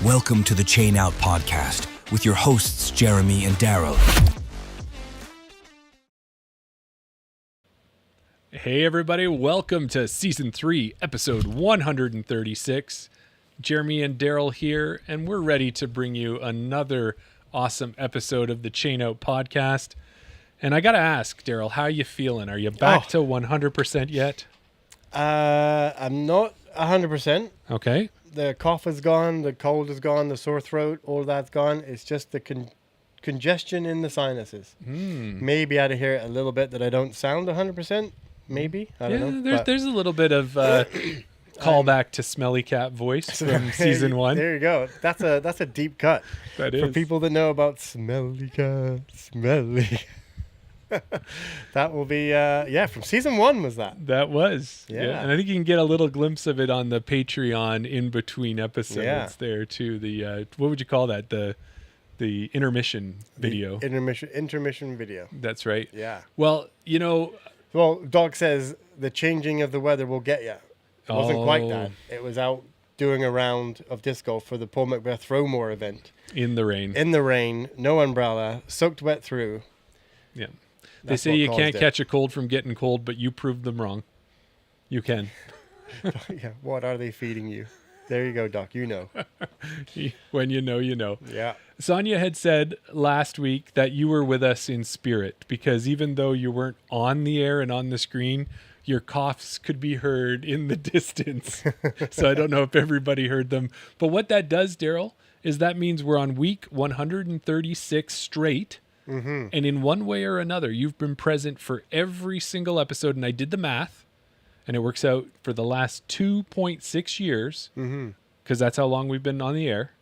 Welcome to the Chain Out Podcast with your hosts, Jeremy and Daryl. Hey everybody, welcome to Season 3, Episode 136. Jeremy and Daryl here, and we're ready to bring you another awesome episode of the Chain Out Podcast. And I gotta ask, Daryl, how you feeling? Are you back to 100% yet? I'm not 100%. Okay. The cough is gone, the cold is gone, the sore throat, all that's gone. It's just the congestion in the sinuses. Maybe I'd hear it a little bit that I don't sound 100%. Maybe. I don't know. There's a little bit of callback to Smelly Cat voice from Season 1. There you go. That's a deep cut. That For is. people that know about Smelly Cat, Smelly. That will be, from Season 1 was that. That was. Yeah. And I think you can get a little glimpse of it on the Patreon in between episodes Yeah. there too. The what would you call that? The intermission video. The intermission video. That's right. Yeah. Well, Well, Doc says the changing of the weather will get you. It wasn't quite that. It was out doing a round of disc golf for the Paul McBeth Throwmore event. in the rain. In the rain, no umbrella, soaked wet through. Yeah. They That's say what you caused can't it. catch a cold from getting cold, but you proved them wrong. You can. Yeah, what are they feeding you? There you go, Doc. You know. When you know, you know. Yeah. Sonia had said last week that you were with us in spirit because even though you weren't on the air and on the screen, your coughs could be heard in the distance. So I don't know if everybody heard them. But what that does, Daryl, is that means we're on week 136 straight. And in one way or another, you've been present for every single episode. And I did the math, and it works out for the last 2.6 years, because that's how long we've been on the air.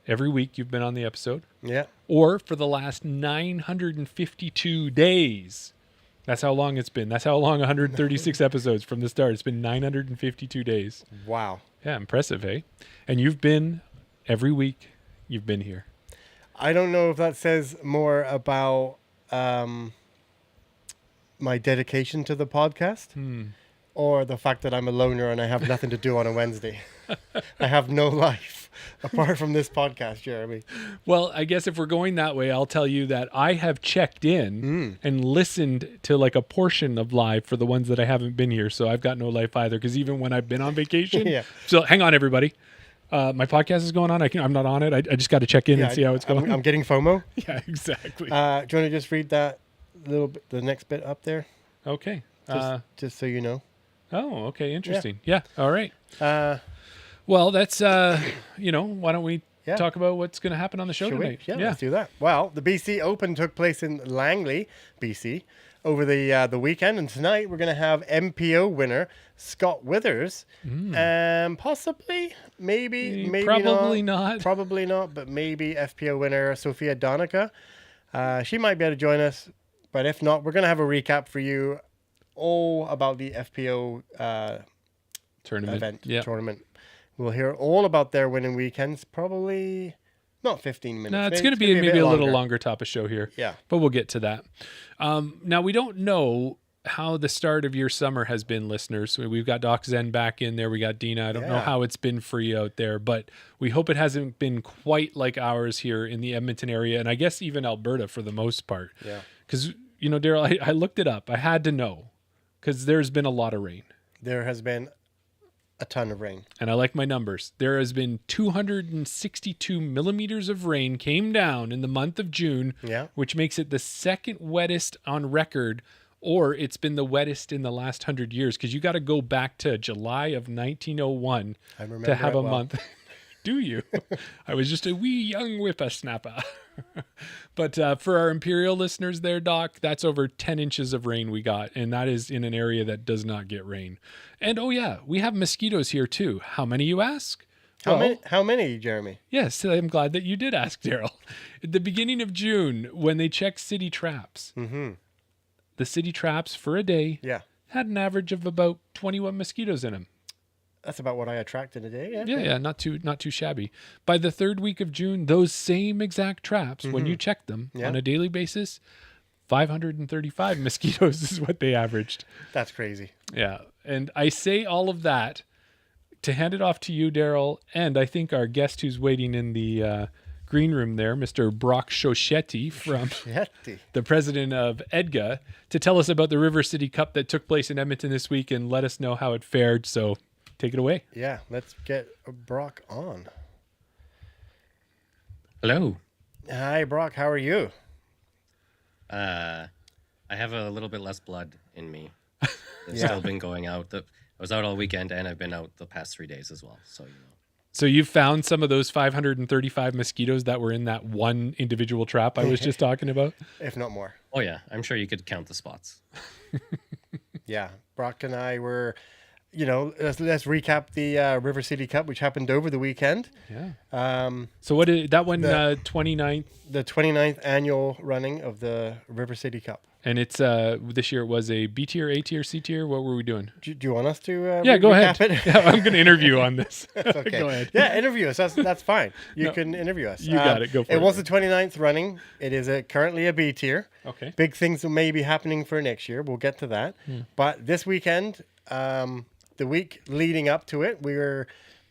Every week you've been on the episode. Yeah. Or for the last 952 days. That's how long it's been. That's how long 136 episodes from the start. It's been 952 days. Wow. Yeah, impressive, eh? And you've been, every week, you've been here. I don't know if that says more about my dedication to the podcast or the fact that I'm a loner and I have nothing to do on a Wednesday. I have no life apart from this podcast, Jeremy. Well, I guess if we're going that way, I'll tell you that I have checked in and listened to like a portion of live for the ones that I haven't been here. So I've got no life either, because even when I've been on vacation. Yeah. So hang on, everybody. My podcast is going on. I'm not on it. I just got to check in and see how it's going. I'm getting FOMO. Yeah, exactly. Do you want to just read that little bit, the next bit up there? Okay. Just so you know. Oh, okay. Interesting. Yeah. All right. Uh, Well, that's, why don't we Yeah. talk about what's going to happen on the show Shall tonight? we? Yeah, let's do that. Well, the BC Open took place in Langley, BC, over the weekend, and tonight we're going to have MPO winner Scott Withers, and possibly, maybe Probably not. probably not, but maybe FPO winner Sofia Donnecke. She might be able to join us, but if not, we're going to have a recap for you all about the FPO Tournament. Yeah. tournament. We'll hear all about their winning weekends, probably not 15 minutes. No, it's Maybe- going to be maybe bit a little longer. longer top of show here. Yeah. But we'll get to that. Now, we don't know how the start of your summer has been, listeners. We've got Doc Zen back in there. We got Dina. I don't know Yeah. how it's been for you out there, but we hope it hasn't been quite like ours here in the Edmonton area, and I guess even Alberta for the most part. Yeah. Because, Daryl, I looked it up. I had to know, because there's been a lot of rain. There has been a ton of rain. And I like my numbers. There has been 262 millimeters of rain came down in the month of June, Yeah. which makes it the second wettest on record, or it's been the wettest in the last 100 years, because you got to go back to July of 1901 I remember to have it a well. month. Do you? I was just a wee young whippersnapper. But for our Imperial listeners there, Doc, that's over 10 inches of rain we got, and that is in an area that does not get rain. And oh yeah, we have mosquitoes here too. How many, you ask? How many, Jeremy? Yes, I'm glad that you did ask, Daryl. At the beginning of June, when they checked city traps, the city traps for a day Yeah. had an average of about 21 mosquitoes in them. That's about what I attract in a day. Yeah. Yeah, not too shabby. By the third week of June, those same exact traps, when you check them Yeah. on a daily basis, 535 mosquitoes is what they averaged. That's crazy. Yeah. And I say all of that to hand it off to you, Daryl, and I think our guest who's waiting in the green room there, Mr. Brock Shoschetti from the president of EDGA, to tell us about the River City Cup that took place in Edmonton this week and let us know how it fared. So take it away. Yeah, let's get Brock on. Hello. Hi, Brock. How are you? I have a little bit less blood in me. I've still been going out. I was out all weekend, and I've been out the past 3 days as well. So, So you've found some of those 535 mosquitoes that were in that one individual trap I was just talking about? If not more. Oh, yeah. I'm sure you could count the spots. Yeah. Brock and I were, let's recap the River City Cup, which happened over the weekend. Yeah. So what did that one, 29th? The 29th annual running of the River City Cup. And it's this year it was a B tier, A tier, C tier. What were we doing? Do you want us to go ahead. it? Yeah, I'm going to interview on this. Okay. Go ahead. Yeah, interview us. That's fine. You can interview us. You got it. Go for it. It was the 29th running. It is currently a B tier. Okay. Big things may be happening for next year. We'll get to that. But this weekend, the week leading up to it,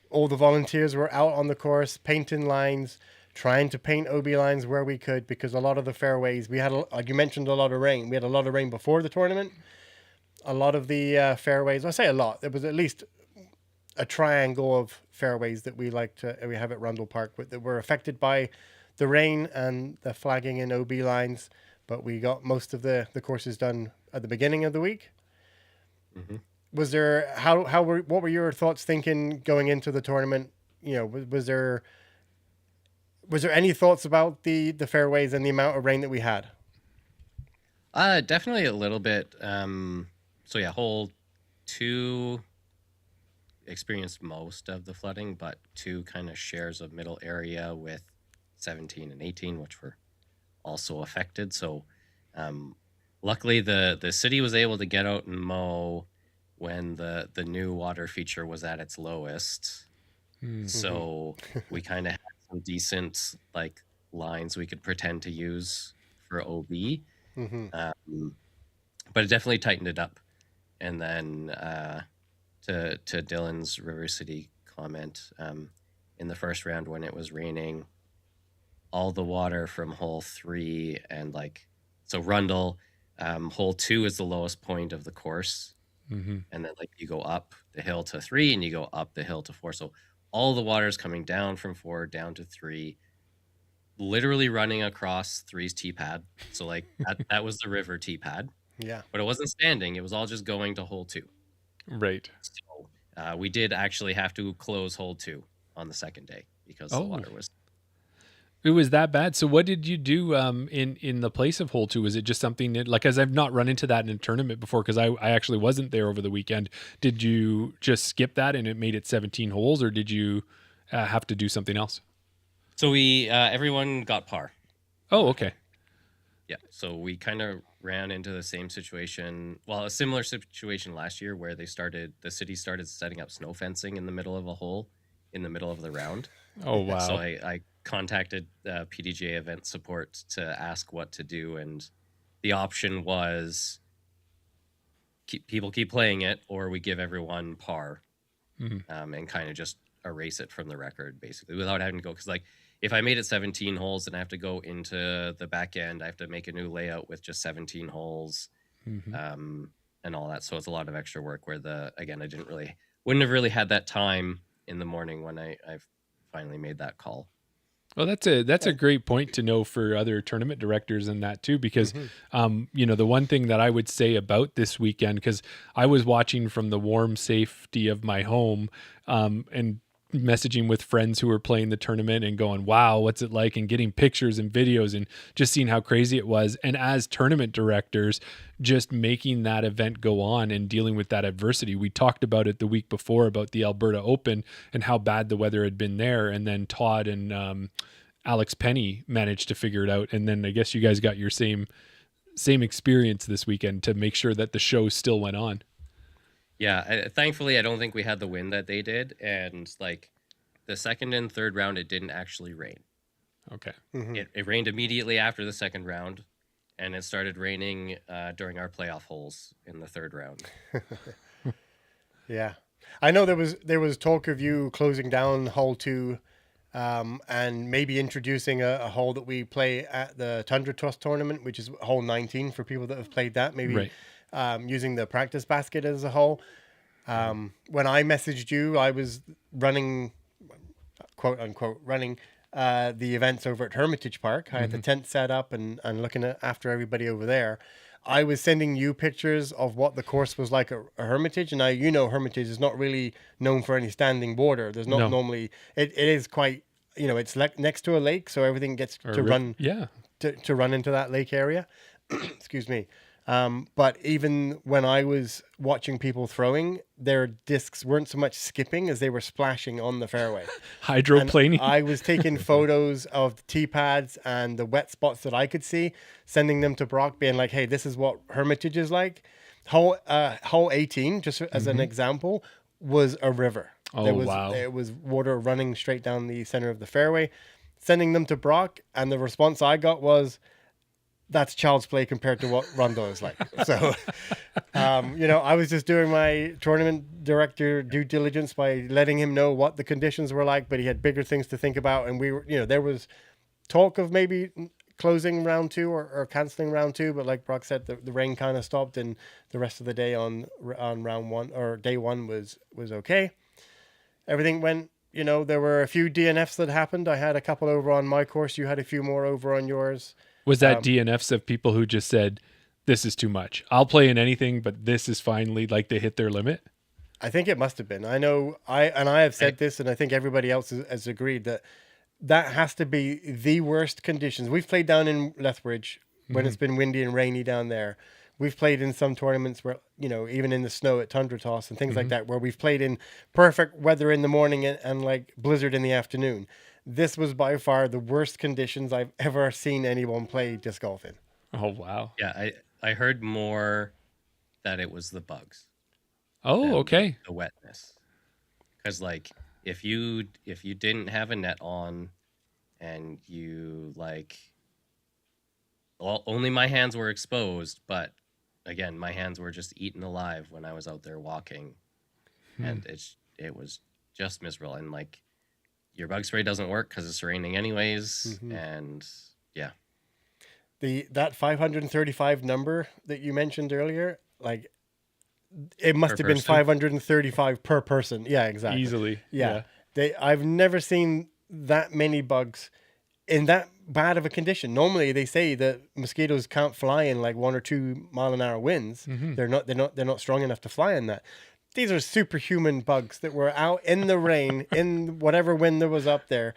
all the volunteers were out on the course, painting lines, trying to paint OB lines where we could, because a lot of the fairways, we had, like you mentioned, a lot of rain. We had a lot of rain before the tournament. A lot of the fairways, I say a lot, there was at least a triangle of fairways that we have at Rundle Park that were affected by the rain and the flagging in OB lines. But we got most of the courses done at the beginning of the week. Mm-hmm. Was there, what were your thoughts thinking going into the tournament? Was there any thoughts about the fairways and the amount of rain that we had? Definitely a little bit. Hole 2 experienced most of the flooding, but 2 kind of shares a middle area with 17 and 18, which were also affected. So luckily the city was able to get out and mow when the new water feature was at its lowest. Mm-hmm. So we kind of had some decent lines we could pretend to use for OB. Mm-hmm. But it definitely tightened it up. And then to Dylan's River City comment, in the first round when it was raining, all the water from hole 3 and Rundle, hole 2 is the lowest point of the course. Mm-hmm. And then you go up the hill to 3 and you go up the hill to 4. So all the water is coming down from 4 down to 3, literally running across 3's tee pad. So that was the river tee pad. Yeah. But it wasn't standing. It was all just going to hole 2. Right. So we did actually have to close hole 2 on the second day because the water was... It was that bad. So what did you do in the place of hole 2? Was it just something that, as I've not run into that in a tournament before, because I actually wasn't there over the weekend. Did you just skip that and it made it 17 holes, or did you have to do something else? So we everyone got par. Oh, okay. Yeah. So we kind of ran into the same situation. Well, a similar situation last year where the city started setting up snow fencing in the middle of a hole in the middle of the round. Oh, wow. So I contacted PDGA event support to ask what to do, and the option was people keep playing it, or we give everyone par, and kind of just erase it from the record, basically, without having to go. Because if I made it 17 holes, then I have to go into the back end. I have to make a new layout with just 17 holes, and all that. So it's a lot of extra work. Where I wouldn't have really had that time in the morning when I've finally made that call. Well, that's a great point to know for other tournament directors and that too, because, the one thing that I would say about this weekend, because I was watching from the warm safety of my home, and messaging with friends who were playing the tournament and going, wow, what's it like? And getting pictures and videos and just seeing how crazy it was. And as tournament directors, just making that event go on and dealing with that adversity. We talked about it the week before about the Alberta Open and how bad the weather had been there. And then Todd and Alex Penny managed to figure it out. And then I guess you guys got your same experience this weekend to make sure that the show still went on. Yeah, thankfully, I don't think we had the wind that they did. And the second and third round, it didn't actually rain. Okay. Mm-hmm. It rained immediately after the second round, and it started raining during our playoff holes in the third round. Yeah. I know there was talk of you closing down hole 2, and maybe introducing a hole that we play at the Tundra Toss tournament, which is hole 19 for people that have played that. Maybe using the practice basket as a hole. When I messaged you, I was running, quote unquote, running the events over at Hermitage Park. I had the tent set up and looking after everybody over there. I was sending you pictures of what the course was like at Hermitage, and Hermitage is not really known for any standing water. There's not normally. It is quite, it's next to a lake, so everything gets to run. Yeah. To run into that lake area. Excuse me. But even when I was watching people throwing, their discs weren't so much skipping as they were splashing on the fairway. Hydroplaning. And I was taking photos of the tee pads and the wet spots that I could see, sending them to Brock, being like, hey, this is what Hermitage is like. Hole 18, just as an example, was a river. Wow. There was water running straight down the center of the fairway. Sending them to Brock, and the response I got was, that's child's play compared to what Rondo is like. So, I was just doing my tournament director due diligence by letting him know what the conditions were like, but he had bigger things to think about. And we were, there was talk of maybe closing round 2 or canceling round 2. But like Brock said, the rain kind of stopped, and the rest of the day on round 1 or day 1 was okay. Everything went, there were a few DNFs that happened. I had a couple over on my course. You had a few more over on yours. Was that DNFs of people who just said, this is too much? I'll play in anything, but this is finally like they hit their limit? I think it must have been. I know I have said this, and I think everybody else has agreed that has to be the worst conditions. We've played down in Lethbridge when it's been windy and rainy down there. We've played in some tournaments where, even in the snow at Tundra Toss and things like that, where we've played in perfect weather in the morning and like blizzard in the afternoon. This was by far the worst conditions I've ever seen anyone play disc golf in. Oh, wow. Yeah, I heard more that it was the bugs. Oh, okay. The wetness. Because, like, if you didn't have a net on and you, like... Well, only my hands were exposed, but, again, my hands were just eaten alive when I was out there walking. And it was just miserable. And, like... Your bug spray doesn't work because it's raining anyways, and yeah. That 535 number that you mentioned earlier, like it must have been 535 per person. Yeah, exactly. Easily. Yeah. I've never seen that many bugs in that bad of a condition. Normally they say that mosquitoes can't fly in like 1 or 2 mile an hour winds. They're not strong enough to fly in that. These are superhuman bugs that were out in the rain, in whatever wind there was up there.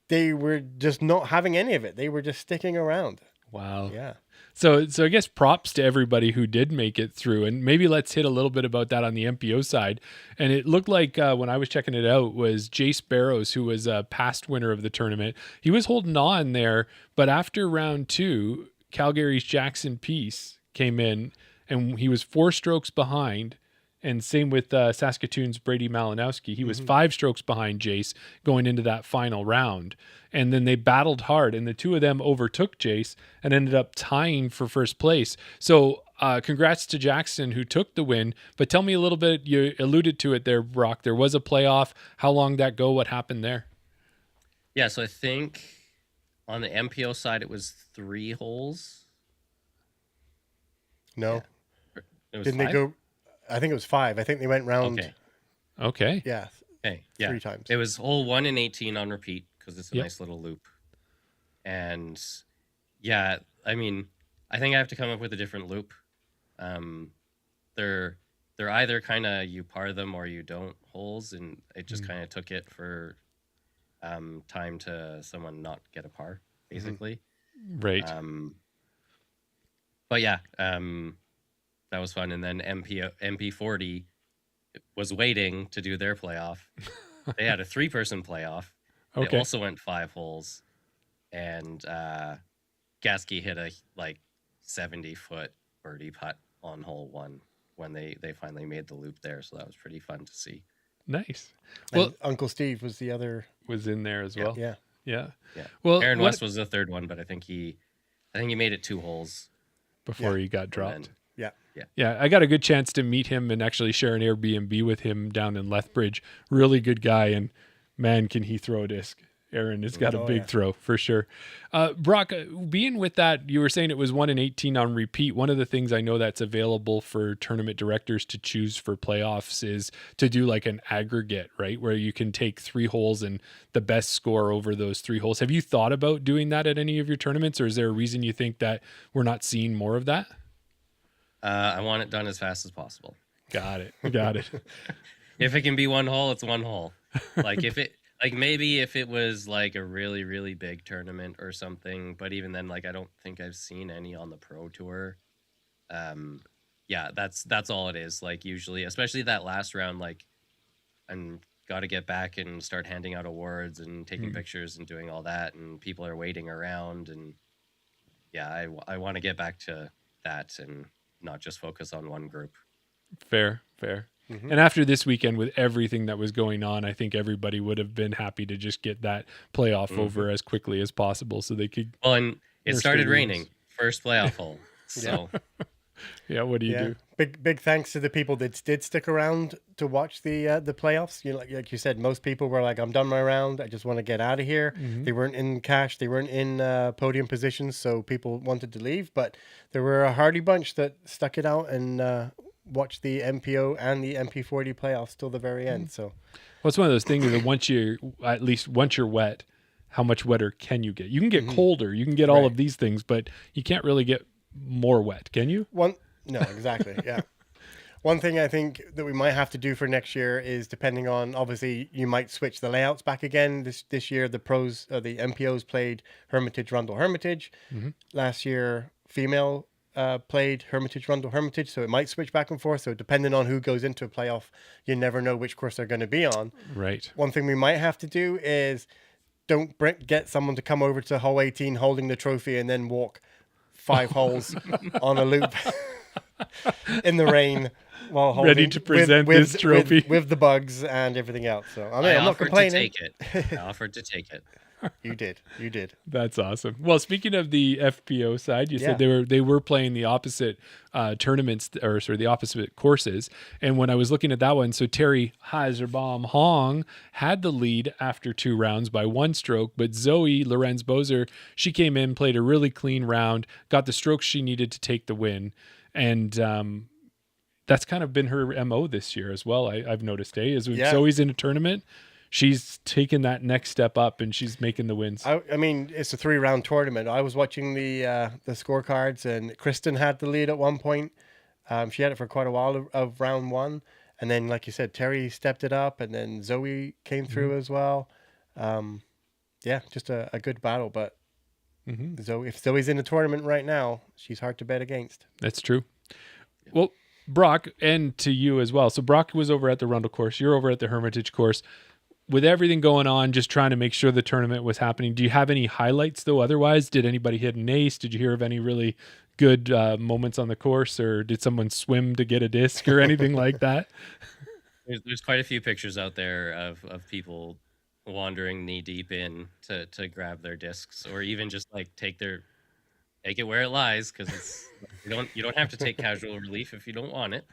They were just not having any of it. They were just sticking around. Wow. Yeah. So I guess props to everybody who did make it through. And maybe let's hit a little bit about that on the MPO side. And it looked like when I was checking it out was Jace Barrows, who was a past winner of the tournament. He was holding on there, but after round 2, Calgary's Jackson Peace came in and he was 4 strokes behind. And same with Saskatoon's Brady Malinowski. He was 5 strokes behind Jace going into that final round. And then they battled hard, and the two of them overtook Jace and ended up tying for first place. So congrats to Jackson, who took the win. But tell me a little bit, you alluded to it there, Brock. There was a playoff. How long did that go? What happened there? Yeah, so I think on the MPO side, it was 3 holes. No. Yeah. It was Didn't 5? they go... I think it was 5. I think they went round. Okay. Yeah. Okay. Yeah. 3 times. It was hole 1 and 18 on repeat because it's a nice little loop. And yeah, I mean, I think I have to come up with a different loop. They're either kind of you par them or you don't holes, and it just kind of took it for time to someone not get a par, basically. Right. But yeah, that was fun. And then MP40 was waiting to do their playoff. They had a 3-person playoff. They also went 5 holes. And Gasky hit a 70-foot birdie putt on hole 1 when they finally made the loop there. So that was pretty fun to see. Nice. Well, Well, Uncle Steve was the other. was in there as well. Yeah. Well, Aaron West was the 3rd one, but I think he made it 2 holes before he got dropped. Yeah. Yeah, I got a good chance to meet him and actually share an Airbnb with him down in Lethbridge. Really good guy, and man, can he throw a disc. Aaron has got a big throw for sure. Brock, being with that, you were saying it was 1 in 18 on repeat. One of the things I know that's available for tournament directors to choose for playoffs is to do like an aggregate, right? Where you can take 3 holes and the best score over those 3 holes. Have you thought about doing that at any of your tournaments, or is there a reason you think that we're not seeing more of that? I want it done as fast as possible. Got it. If it can be 1 hole, it's 1 hole. Like maybe if it was like a really, really big tournament or something, but even then, like, I don't think I've seen any on the pro tour. Yeah, that's all it is. Like, usually, especially that last round, like, I'm got to get back and start handing out awards and taking pictures and doing all that, and people are waiting around, and yeah, I want to get back to that and not just focus on one group. Fair. And after this weekend, with everything that was going on, I think everybody would have been happy to just get that playoff over as quickly as possible so they could. Well, and it started raining first playoff hole. So yeah, what do you do? Big thanks to the people that did stick around to watch the playoffs. You know, like you said, most people were like, "I'm done my round. I just want to get out of here." They weren't in cash. They weren't in podium positions, so people wanted to leave. But there were a hardy bunch that stuck it out and watch the MPO and the MP40 playoffs till the very end. So, well, it's one of those things that once you're wet, how much wetter can you get? You can get colder, you can get all of these things, but you can't really get more wet, can you? No, exactly. Yeah. One thing I think that we might have to do for next year is, depending on, obviously, you might switch the layouts back again. This year, the pros, the MPOs played Hermitage, Rundle, Hermitage. Last year, female played Hermitage, Rundle, Hermitage, so it might switch back and forth. So depending on who goes into a playoff, you never know which course they're going to be on. Right. One thing we might have to do is don't get someone to come over to hole 18 holding the trophy and then walk 5 holes on a loop in the rain while holding, ready to present this trophy with the bugs and everything else. So I mean, I'm not complaining. I offered to take it. You did. That's awesome. Well, speaking of the FPO side, you said they were playing the opposite the opposite courses. And when I was looking at that one, so Terry Heiserbaum Hong had the lead after 2 rounds by 1 stroke, but Zoe Lorenz Bozer, she came in, played a really clean round, got the strokes she needed to take the win, and that's kind of been her MO this year as well. I've noticed, Zoe's in a tournament, she's taken that next step up and she's making the wins. I mean, it's a 3-round tournament. I was watching the scorecards, and Kristen had the lead at one point. She had it for quite a while of round 1. And then, like you said, Terry stepped it up, and then Zoe came through as well. Just a good battle. But if Zoe's in the tournament right now, she's hard to bet against. That's true. Well, Brock, and to you as well. So Brock was over at the Rundle course. You're over at the Hermitage course. With everything going on, just trying to make sure the tournament was happening, do you have any highlights, though, otherwise? Did anybody hit an ace? Did you hear of any really good moments on the course, or did someone swim to get a disc or anything like that? There's quite a few pictures out there of people wandering knee deep in to grab their discs, or even just like take it where it lies, because you don't have to take casual relief if you don't want it.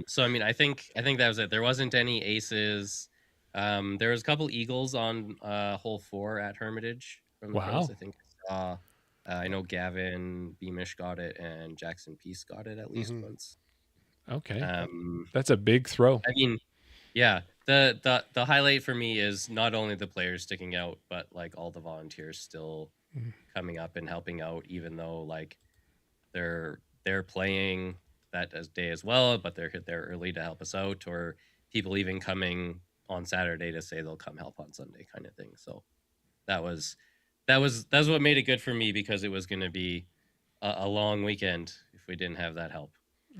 So I mean, I think that was it. There wasn't any aces. There was a couple eagles on hole 4 at Hermitage from the pros. I think I know Gavin Beamish got it, and Jackson Peace got it at least once. Okay, that's a big throw. I mean, yeah. The highlight for me is not only the players sticking out, but like all the volunteers still coming up and helping out, even though like they're playing that day as well, but they're early to help us out, or people even coming on Saturday to say they'll come help on Sunday, kind of thing. So that was what made it good for me, because it was going to be a long weekend if we didn't have that help.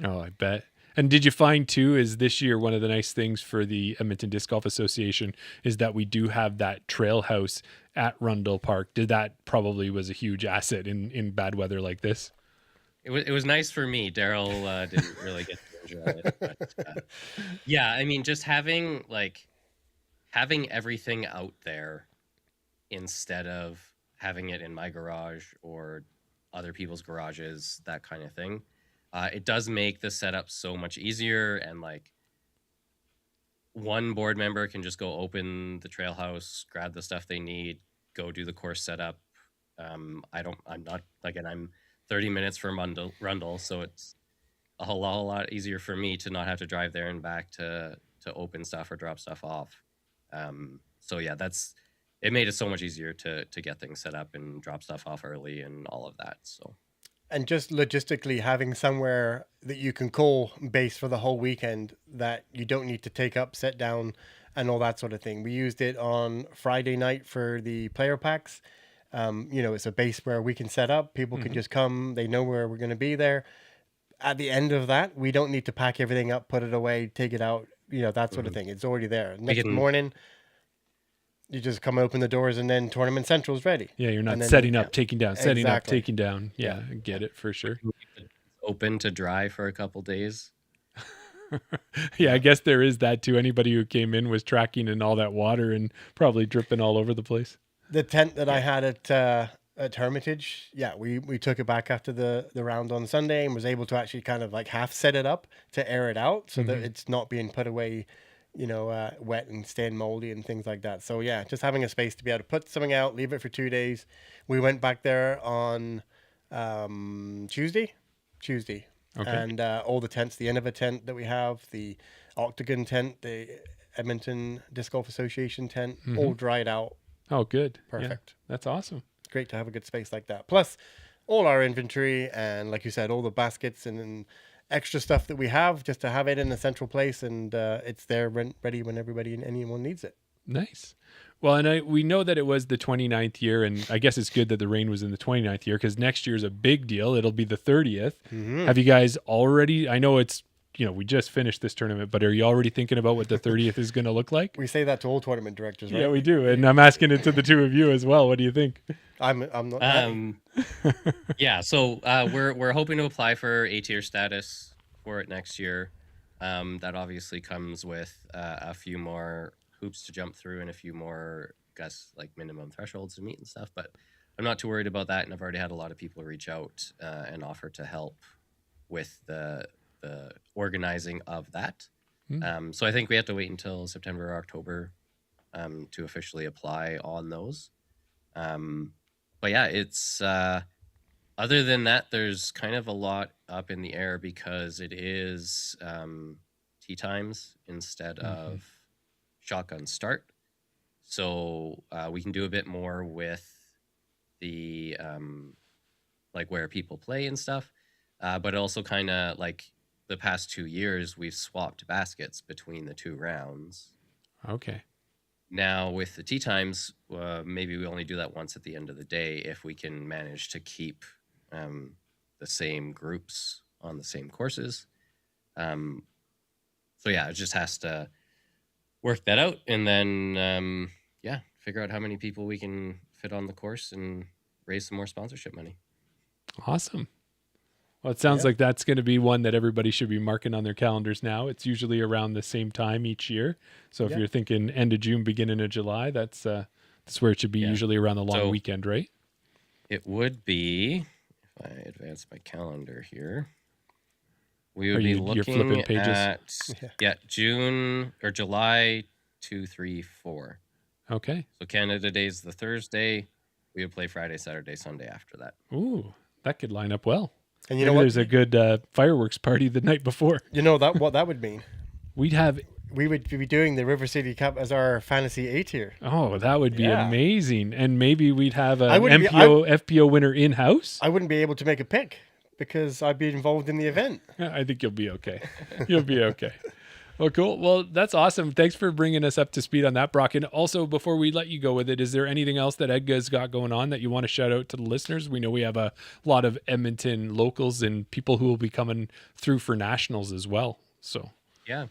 Oh, I bet. And did you find too, is this year one of the nice things for the Edmonton Disc Golf Association is that we do have that trail house at Rundle Park? That probably was a huge asset in bad weather like this. It was nice for me. Daryl didn't really get to enjoy it. But, yeah, I mean, just having everything out there instead of having it in my garage or other people's garages, that kind of thing. It does make the setup so much easier, and like one board member can just go open the trail house, grab the stuff they need, go do the course setup. I'm not, again, I'm 30 minutes from Rundle, so it's a whole lot easier for me to not have to drive there and back to open stuff or drop stuff off. So yeah, it made it so much easier to get things set up and drop stuff off early and all of that. So And just logistically having somewhere that you can call base for the whole weekend that you don't need to take up, set down, and all that sort of thing. We used it on Friday night for the player packs. It's a base where we can set up. People can just come. They know where we're going to be there. At the end of that, we don't need to pack everything up, put it away, take it out, that sort of thing. It's already there. Next morning, you just come open the doors and then Tournament Central's ready. Yeah, you're not setting up, taking down, setting up, Exactly. taking down. Yeah, I get it for sure. open to dry for a couple days. Yeah, I guess there is that too. Anybody who came in was tracking in all that water and probably dripping all over the place. The tent that I had at Hermitage, we took it back after the round on Sunday and was able to actually kind of like half set it up to air it out so that it's not being put away, wet and staying moldy and things like that. So yeah, just having a space to be able to put something out, leave it for 2 days. We went back there on Tuesday. Okay. And all the tents, the Innova tent that we have, the Octagon tent, the Edmonton Disc Golf Association tent, all dried out. Oh, good. Perfect. Yeah, that's awesome. Great to have a good space like that. Plus, all our inventory and, like you said, all the baskets and extra stuff that we have, just to have it in a central place, and it's there ready when anyone needs it. Nice. Well, and we know that it was the 29th year, and I guess it's good that the rain was in the 29th year because next year is a big deal. It'll be the 30th. Have you guys already, I know it's, we just finished this tournament, but are you already thinking about what the 30th is going to look like? We say that to all tournament directors, right? Yeah, we do. And I'm asking it to the two of you as well. What do you think? I'm not. Yeah, so we're hoping to apply for A-tier status for it next year. That obviously comes with a few more hoops to jump through and a few more, like minimum thresholds to meet and stuff. But I'm not too worried about that, and I've already had a lot of people reach out and offer to help with the organizing of that. So I think we have to wait until September or October to officially apply on those. But yeah, it's other than that, there's kind of a lot up in the air because it is tee times instead of shotgun start. So we can do a bit more with the like where people play and stuff. But also kind of like the past 2 years, we've swapped baskets between the 2 rounds. Okay. Now with the tee times, maybe we only do that once at the end of the day if we can manage to keep the same groups on the same courses. So yeah, it just has to work that out and then figure out how many people we can fit on the course and raise some more sponsorship money. Awesome. Well, it sounds like that's going to be one that everybody should be marking on their calendars now. It's usually around the same time each year. So if you're thinking end of June, beginning of July, that's where it should be, usually around the long weekend, right? It would be, if I advance my calendar here, we would be looking flipping pages? at June or July 2, 3, 4. Okay. So Canada Day is the Thursday. We would play Friday, Saturday, Sunday after that. Ooh, that could line up well. And Maybe there's a good fireworks party the night before. You know what that would mean? We would be doing the River City Cup as our fantasy A-tier. Oh, that would be amazing. And maybe we'd have an FPO winner in-house. I wouldn't be able to make a pick because I'd be involved in the event. I think you'll be okay. You'll be okay. Well, cool. Well, that's awesome. Thanks for bringing us up to speed on that, Brock. And also, before we let you go with it, is there anything else that Edga's got going on that you want to shout out to the listeners? We know we have a lot of Edmonton locals and people who will be coming through for nationals as well. So yeah,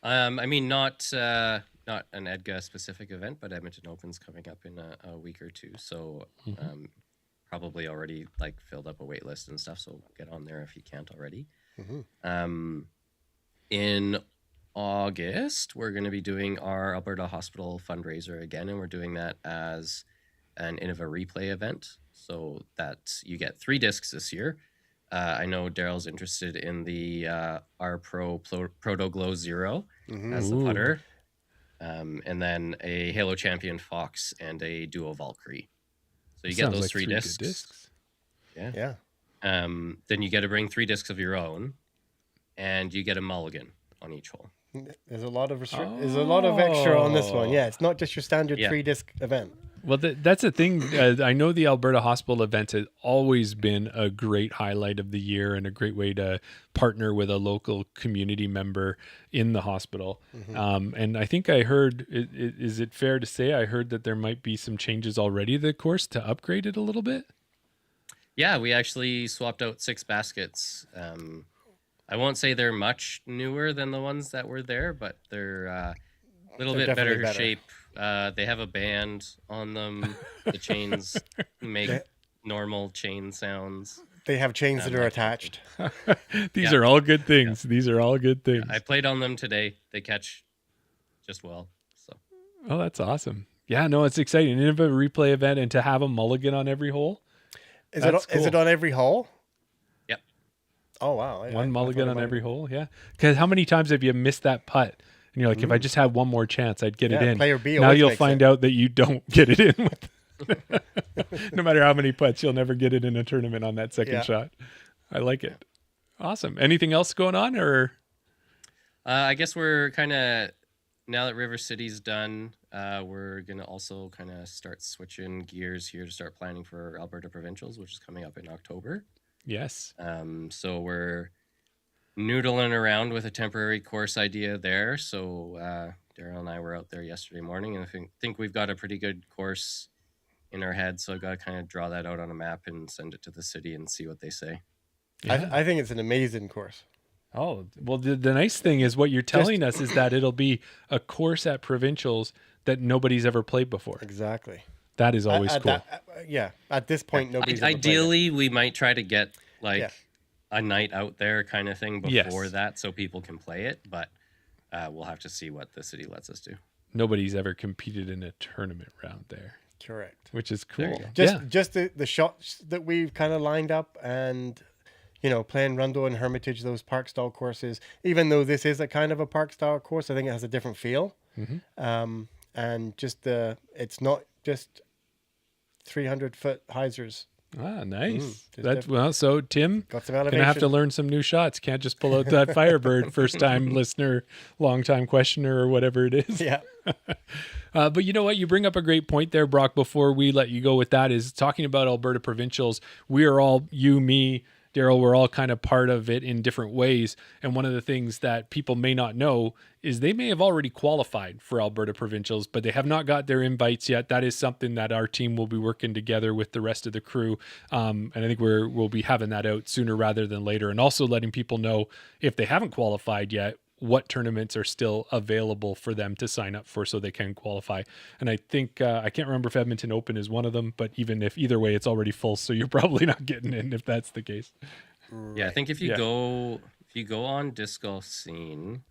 I mean, not an Edga specific event, but Edmonton Open's coming up in a week or two. So probably already like filled up a wait list and stuff. So get on there if you can't already. In August, we're going to be doing our Alberta Hospital fundraiser again, and we're doing that as an Innova Replay event. So that you get 3 discs this year. I know Daryl's interested in the R Pro Proto Glow Zero as the Ooh. putter, and then a Halo Champion Fox and a Duo Valkyrie. So you get Sounds those like three good discs. discs. Yeah. Yeah. Then you get to bring 3 discs of your own, and you get a mulligan on each hole. There's a lot of there's a lot of extra on this one. Oh. Yeah, it's not just your standard Yeah. 3-disc event. Well, that's the thing. I know the Alberta Hospital event has always been a great highlight of the year and a great way to partner with a local community member in the hospital. And I think I heard, is it fair to say, I heard that there might be some changes already to the course to upgrade it a little bit? Yeah, we actually swapped out 6 baskets. I won't say they're much newer than the ones that were there, but they're a little They're bit definitely better better. shape. They have a band on them. The chains make normal chain sounds. They have chains that are that kind of attached. These Yeah. are all good things. These are all good things. I played on them today. They catch just well. So Oh, that's awesome. Yeah, no, it's exciting. And if a replay event and to have a mulligan on every hole. Is That's it cool. on every hole? Yep. Oh wow. One mulligan on every hole, yeah. Because how many times have you missed that putt? And you're like, if I just had one more chance, I'd get it Yeah, in. player B Now always you'll makes find it. out that you don't get it in. With no matter how many putts, you'll never get it in a tournament on that second Yeah. shot. I like it. Awesome. Anything else going on, or? I guess we're kind of, now that River City's done, we're going to also kind of start switching gears here to start planning for Alberta Provincials, which is coming up in October. Yes. So we're noodling around with a temporary course idea there. So Daryl and I were out there yesterday morning, and I think we've got a pretty good course in our head. So I've got to kind of draw that out on a map and send it to the city and see what they say. Yeah. I think it's an amazing course. Oh, well, the nice thing is what you're telling us is that it'll be a course at Provincials that nobody's ever played before. Exactly. That is always cool. At this point, nobody's ever played it. Ideally, we might try to get like Yeah. a night out there kind of thing Yes. before that so people can play it, but we'll have to see what the city lets us do. Nobody's ever competed in a tournament round there, Correct. which is There you cool. go. Just the shots that we've kind of lined up, and playing Rundle and Hermitage, those park style courses. Even though this is a kind of a park style course, I think it has a different feel. And just it's not just 300-foot hyzers. Ah, nice. there's Well, so Tim, Got some gonna elevation. have to learn some new shots. Can't just pull out that Firebird. First time listener, long time questioner, or whatever it is. Yeah. But you know what? You bring up a great point there, Brock. Before we let you go with that, is talking about Alberta Provincials. We are all, you, me, Daryl, we're all kind of part of it in different ways. And one of the things that people may not know is they may have already qualified for Alberta Provincials, but they have not got their invites yet. That is something that our team will be working together with the rest of the crew. And I think we'll be having that out sooner rather than later. And also letting people know if they haven't qualified yet, what tournaments are still available for them to sign up for so they can qualify. And I think, I can't remember if Edmonton Open is one of them, but either way, it's already full. So you're probably not getting in if that's the case. Yeah, I think if you Yeah. go on Disc Golf Scene,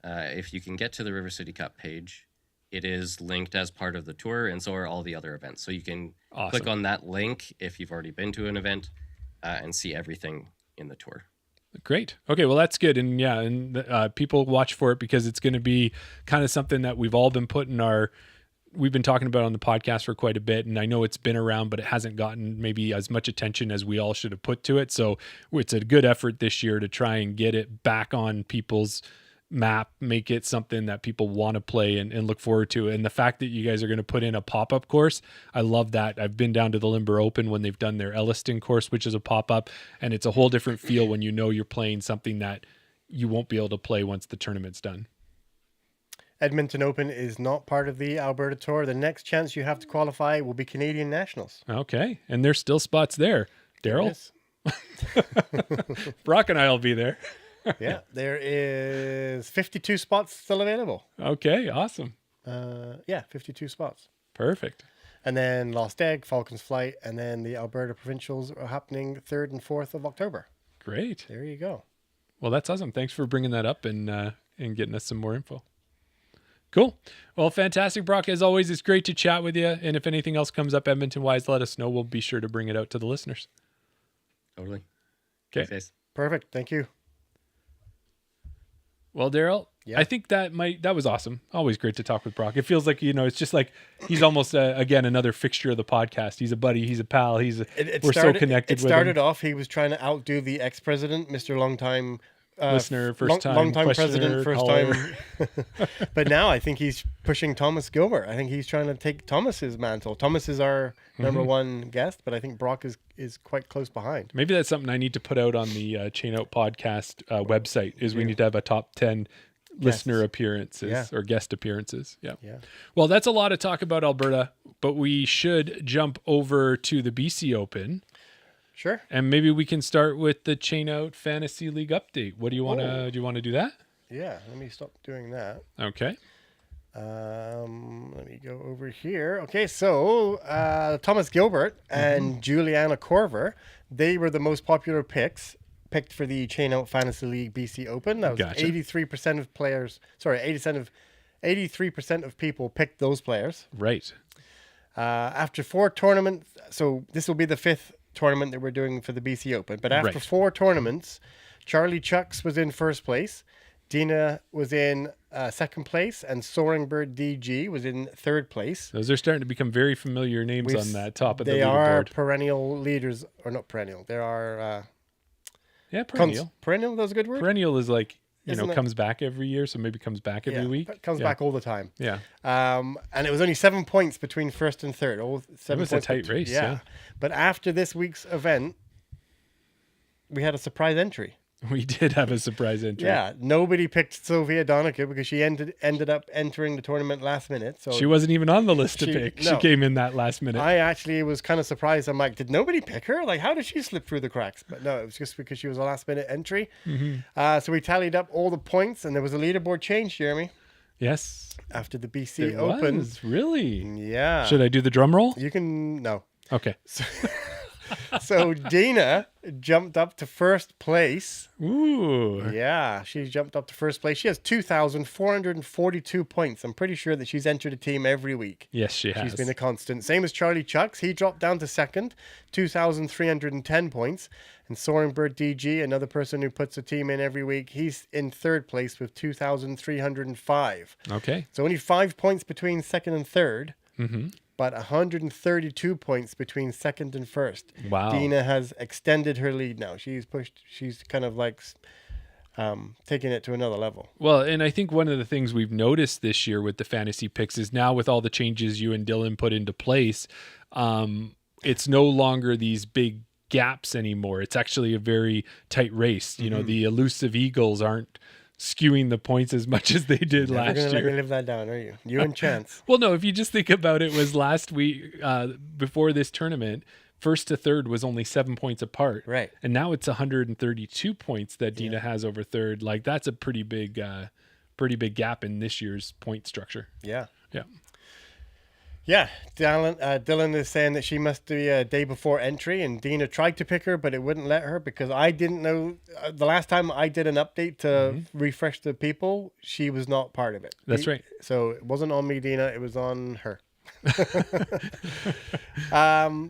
if you can get to the River City Cup page, it is linked as part of the tour, and so are all the other events. So you can click on that link if you've already been to an event and see everything in the tour. Great. Okay, well, that's good. And yeah, and people watch for it because it's going to be kind of something that we've all been we've been talking about on the podcast for quite a bit. And I know it's been around, but it hasn't gotten maybe as much attention as we all should have put to it. So it's a good effort this year to try and get it back on people's map, make it something that people want to play and look forward to. And the fact that you guys are going to put in a pop-up course, I love that. I've been down to the Limber Open when they've done their Elliston course, which is a pop-up, and it's a whole different feel when you know you're playing something that you won't be able to play once the tournament's done. Edmonton Open is not part of the Alberta Tour. The next chance you have to qualify will be Canadian Nationals. Okay, and there's still spots there. Daryl? Yes. Brock and I will be there. Yeah, there is 52 spots still available. Okay, awesome. 52 spots. Perfect. And then Lost Egg, Falcon's Flight, and then the Alberta Provincials are happening 3rd and 4th of October. Great. There you go. Well, that's awesome. Thanks for bringing that up and getting us some more info. Cool. Well, fantastic, Brock. As always, it's great to chat with you. And if anything else comes up Edmonton-wise, let us know. We'll be sure to bring it out to the listeners. Totally. Okay. Face. Perfect. Thank you. Well, Daryl, Yeah. I think that was awesome. Always great to talk with Brock. It feels like, it's just like he's almost, again, another fixture of the podcast. He's a buddy. He's a pal. We're so connected with him. It started off, he was trying to outdo the ex-president, Mr. Longtime Listener, first time long-time questioner, president, first time. But now I think he's pushing Thomas Gilbert. I think he's trying to take Thomas's mantle. Thomas is our number one guest, but I think Brock is quite close behind. Maybe that's something I need to put out on the Chain Out podcast website. We need to have a top 10 listener appearances or guest appearances. Yeah. Well, that's a lot to talk about Alberta, but we should jump over to the BC Open. Sure. And maybe we can start with the Chain Out Fantasy League update. What do you want to do that? Yeah, let me stop doing that. Okay. Let me go over here. Okay, so Thomas Gilbert and Juliana Corver, they were the most popular picked for the Chain Out Fantasy League BC Open. That was Gotcha. 83% of players. Sorry, 83% of people picked those players. Right. After 4 tournaments, so this will be the 5th tournament that we're doing for the BC Open. But after Right. 4 tournaments, Charlie Chucks was in first place, Dina was in second place, and Soaring Bird DG was in third place. Those are starting to become very familiar names on that top of the They are leaderboard. perennial leaders, or not perennial. They are Yeah, perennial. perennial. That's a good word. Perennial is like, Isn't it? comes back every year, so maybe comes back every week. It comes Yeah. back all the time. Yeah. And it was only 7 points between first and third. It was a tight race. Yeah. But after this week's event, we had a surprise entry. We did have a surprise entry. Yeah, nobody picked Sofia Donnecke because she ended up entering the tournament last minute. So She wasn't even on the list to She- pick. no. She came in that last minute. I actually was kind of surprised. I'm like, did nobody pick her? Like, how did she slip through the cracks? But no, it was just because she was a last minute entry. So we tallied up all the points, and there was a leaderboard change, Jeremy, Yes. after the BC It Open. was. Really? Yeah. Should I do the drum roll? You can no. Okay. So Dina jumped up to first place. Ooh. Yeah, she jumped up to first place. She has 2,442 points. I'm pretty sure that she's entered a team every week. Yes, she has. She's been a constant. Same as Charlie Chucks. He dropped down to second, 2,310 points. And Soaring Bird DG, another person who puts a team in every week, he's in third place with 2,305. Okay. So only 5 points between second and third, Mm-hmm. but 132 points between second and first. Wow. Dina has extended her lead now. She's kind of like taking it to another level. Well, and I think one of the things we've noticed this year with the fantasy picks is now with all the changes you and Dylan put into place, it's no longer these big gaps anymore. It's actually a very tight race. You know, the elusive Eagles aren't skewing the points as much as they did You're last going to let me year. live that down, are you? You and Chance. Well, no, if you just think about it, was last week before this tournament, first to third was only 7 points apart. Right. And now it's 132 points that Dina has over third. Like that's a pretty big gap in this year's point structure. Yeah. Yeah. Yeah, Dylan is saying that she must be a day before entry, and Dina tried to pick her, but it wouldn't let her because I didn't know. The last time I did an update to refresh the people, she was not part of it. That's right. So it wasn't on me, Dina. It was on her.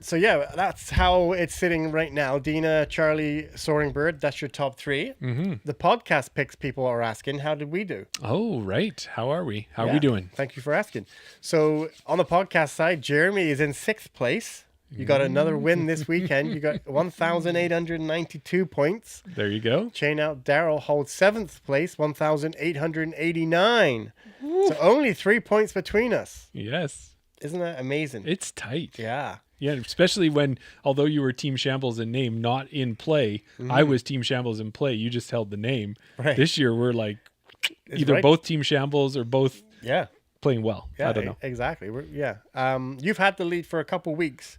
So yeah, that's how it's sitting right now. Dina, Charlie, Soaring Bird, that's your top 3. The podcast picks people are asking, how did we do? Oh, right. How are we? How are Yeah, we doing? Thank you for asking. So on the podcast side, Jeremy is in 6th place. You got another win this weekend. You got 1,892 points. There you go. Chain Out Daryl holds 7th place, 1,889. So only 3 points between us. Yes. Isn't that amazing? It's tight. Yeah. Yeah, especially when, although you were Team Shambles in name, not in play, I was Team Shambles in play. You just held the name. Right. This year, we're like either right. both Team Shambles or both Yeah. playing well. Yeah, I don't know. Exactly. You've had the lead for a couple weeks.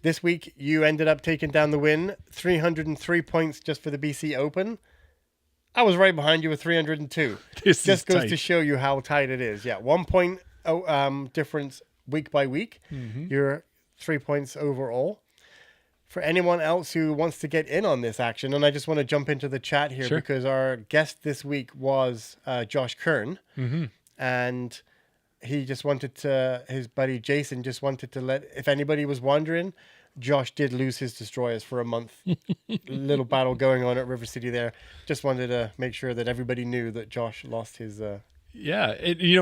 This week, you ended up taking down the win, 303 points just for the BC Open. I was right behind you with 302. This Just is goes tight. to show you how tight it is. Yeah, 1 point difference week by week. You're 3 points overall. For anyone else who wants to get in on this action, and I just want to jump into the chat here Sure. because our guest this week was Josh Kern, and he just wanted to, his buddy Jason just wanted to let, if anybody was wondering, Josh did lose his destroyers for a month. Little battle going on at River City there. Just wanted to make sure that everybody knew that Josh lost his... Yeah,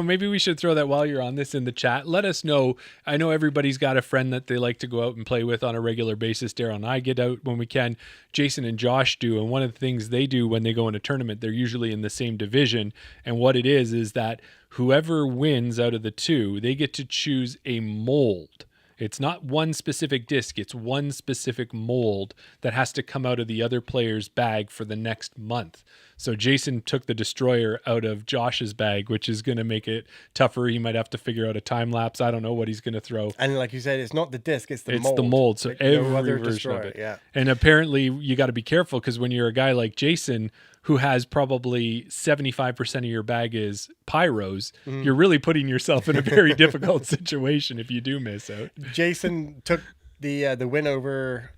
maybe we should throw that while you're on this in the chat. Let us know. I know everybody's got a friend that they like to go out and play with on a regular basis. Daryl and I get out when we can. Jason and Josh do. And one of the things they do when they go in a tournament, they're usually in the same division. And what it is that whoever wins out of the two, they get to choose a mold. It's not one specific disc. It's one specific mold that has to come out of the other player's bag for the next month. So Jason took the destroyer out of Josh's bag, which is going to make it tougher. He might have to figure out a time lapse. I don't know what he's going to throw. And like you said, it's not the disc, it's the mold. It's the mold. So like every no other version destroyer, of it. yeah. And apparently you got to be careful because when you're a guy like Jason, who has probably 75% of your bag is pyros, you're really putting yourself in a very difficult situation if you do miss out. Jason took the win over